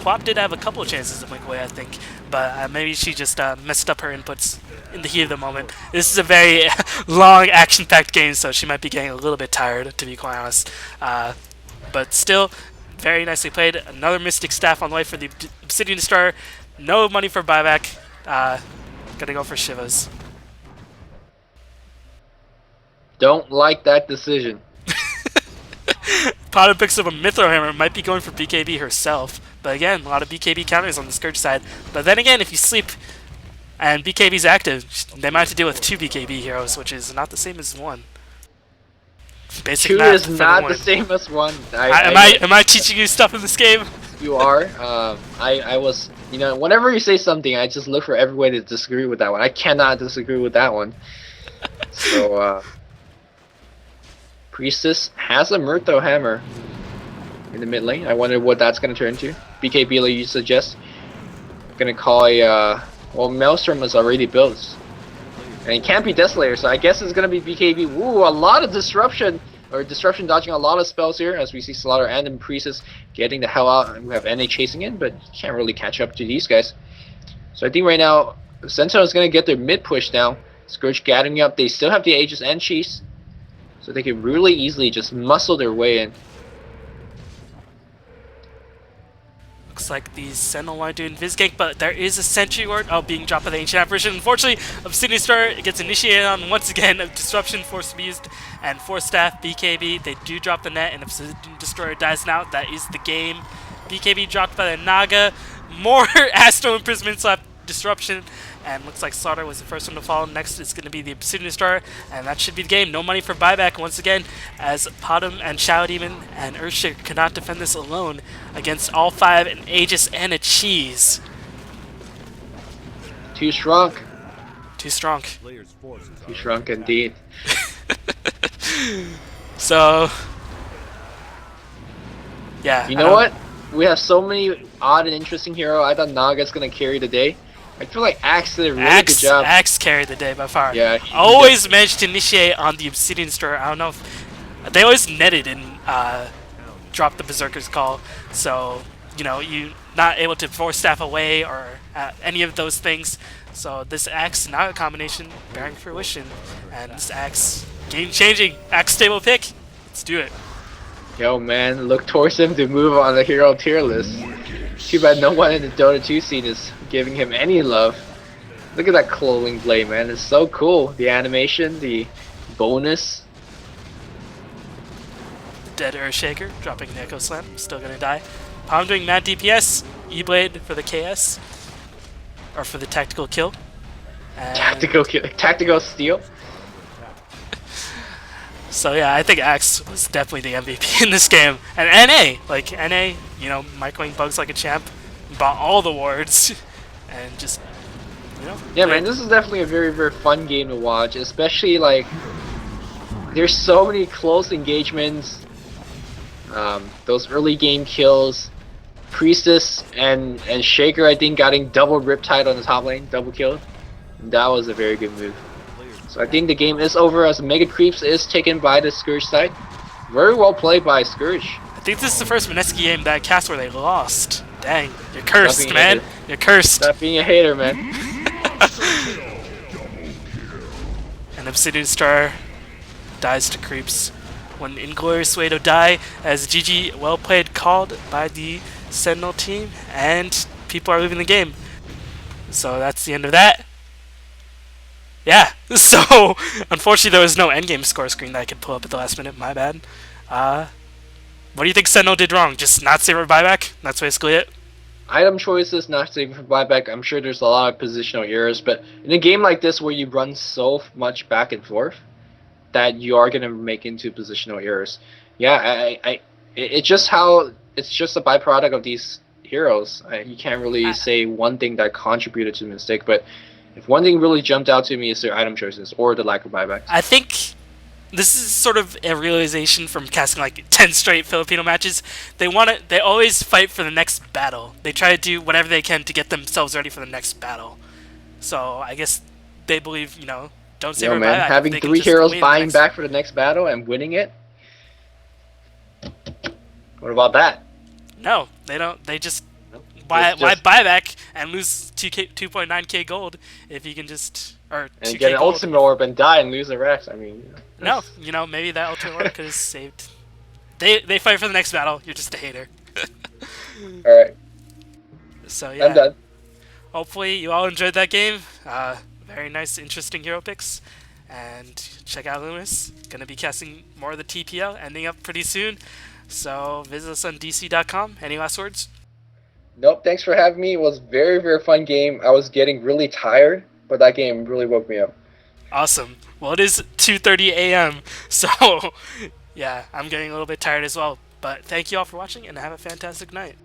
Quap did have a couple of chances to blink away, I think. But maybe she just messed up her inputs in the heat of the moment. This is a very long, action-packed game, so she might be getting a little bit tired, to be quite honest. But still, very nicely played. Another Mystic Staff on the way for the Obsidian Destroyer. No money for buyback. Gotta go for Shivas. Don't like that decision. Potom picks up a Mithril Hammer, might be going for BKB herself. But again, a lot of BKB counters on the Scourge side. But then again, if you sleep and BKB's active, they might have to deal with 2 BKB heroes, which is not the same as 1. Basic 2 math is for not the same as 1. Am I teaching you stuff in this game? You are. I was, you know, whenever you say something, I just look for every way to disagree with that one. I cannot disagree with that one. So, Priestess has a Myrto Hammer in the mid lane. I wonder what that's going to turn to. BKB, like you suggest. I'm going to call a, well, Maelstrom is already built. And it can't be Desolator, so I guess it's going to be BKB. Ooh, a lot of disruption. Or disruption dodging a lot of spells here, as we see Slaughter and the Priestess getting the hell out. And we have NA chasing in, but you can't really catch up to these guys. So I think right now, Sentinel is going to get their mid push now. Scourge gathering up. They still have the Aegis and Cheese. So they can really easily just muscle their way in. Looks like the Sentinel want to do Invis gank, but there is a Sentry Ward being dropped by the Ancient Apparition. Unfortunately, Obsidian Star gets initiated on once again. Disruption forced to be used, and Force Staff, BKB, they do drop the net, and Obsidian Destroyer dies now. That is the game. BKB dropped by the Naga. More Astral Imprisonment slap disruption, and looks like Slaughter was the first one to fall. Next is going to be the Obsidian Star, and that should be the game. No money for buyback once again, as Potom and Shadow Demon and Earthshaker cannot defend this alone against all 5 an Aegis and a Cheese. Too strong. Too strong. Too strong indeed. So, yeah. You know what? We have so many odd and interesting heroes. I thought Naga's gonna carry the day. I feel like Axe did a really good job. Axe carried the day by far. Yeah. Always managed to initiate on the Obsidian Star. I don't know if they always netted and dropped the Berserker's Call. So, you know, you're not able to force staff away or any of those things. So this Axe Naga combination bearing fruition, and this Axe game changing. Axe stable pick. Let's do it. Yo man, look towards him to move on the hero tier list. Too bad no one in the Dota 2 scene is giving him any love. Look at that clothing blade, man. It's so cool. The animation, the bonus. Dead Earthshaker dropping the Echo Slam. Still gonna die. Palm doing mad DPS. E-Blade for the KS. Or for the tactical kill. And Tactical steal. So yeah, I think Axe was definitely the MVP in this game. And NA, like NA, you know, microwing bugs like a champ, bought all the wards, and just, you know. Yeah, man, this is definitely a very, very fun game to watch. Especially like, there's so many close engagements. Those early game kills, Priestess and Shaker, I think, getting double Riptide on the top lane, double kill. That was a very good move. So I think the game is over as Mega Creeps is taken by the Scourge side. Very well played by Scourge. I think this is the first Mineski game that cast where they lost. Dang, you're cursed, man. You're cursed. Stop being a hater, man. And Obsidian Star dies to Creeps. One inglorious way to die, as GG well played called by the Sentinel team, and people are leaving the game. So that's the end of that. Yeah, so unfortunately there was no endgame score screen that I could pull up at the last minute, my bad. What do you think Sentinel did wrong? Just not save for buyback? That's basically it? Item choices, not saving for buyback. I'm sure there's a lot of positional errors, but in a game like this where you run so much back and forth, that you are going to make into positional errors. Yeah, it's just a byproduct of these heroes. You can't really say one thing that contributed to the mistake, but if one thing really jumped out to me is their item choices or the lack of buybacks. I think this is sort of a realization from casting like 10 straight Filipino matches. They always fight for the next battle. They try to do whatever they can to get themselves ready for the next battle. So I guess they believe, you know, don't save for buyback. Having 3 heroes buying back for the next battle and winning it? What about that? No, they don't. They just why buy back and lose 2.9k gold if you can just and get an ultimate orb and die and lose the rest. I mean, no, you know, maybe that ultimate orb could have saved. They fight for the next battle. You're just a hater. All right. So yeah, I'm done. Hopefully you all enjoyed that game. Very nice, interesting hero picks, and check out Luminous. Gonna be casting more of the TPL, ending up pretty soon. So visit us on DC.com. Any last words? Nope, thanks for having me. It was a very, very fun game. I was getting really tired, but that game really woke me up. Awesome. Well, it is 2:30 a.m., so yeah, I'm getting a little bit tired as well. But thank you all for watching, and have a fantastic night.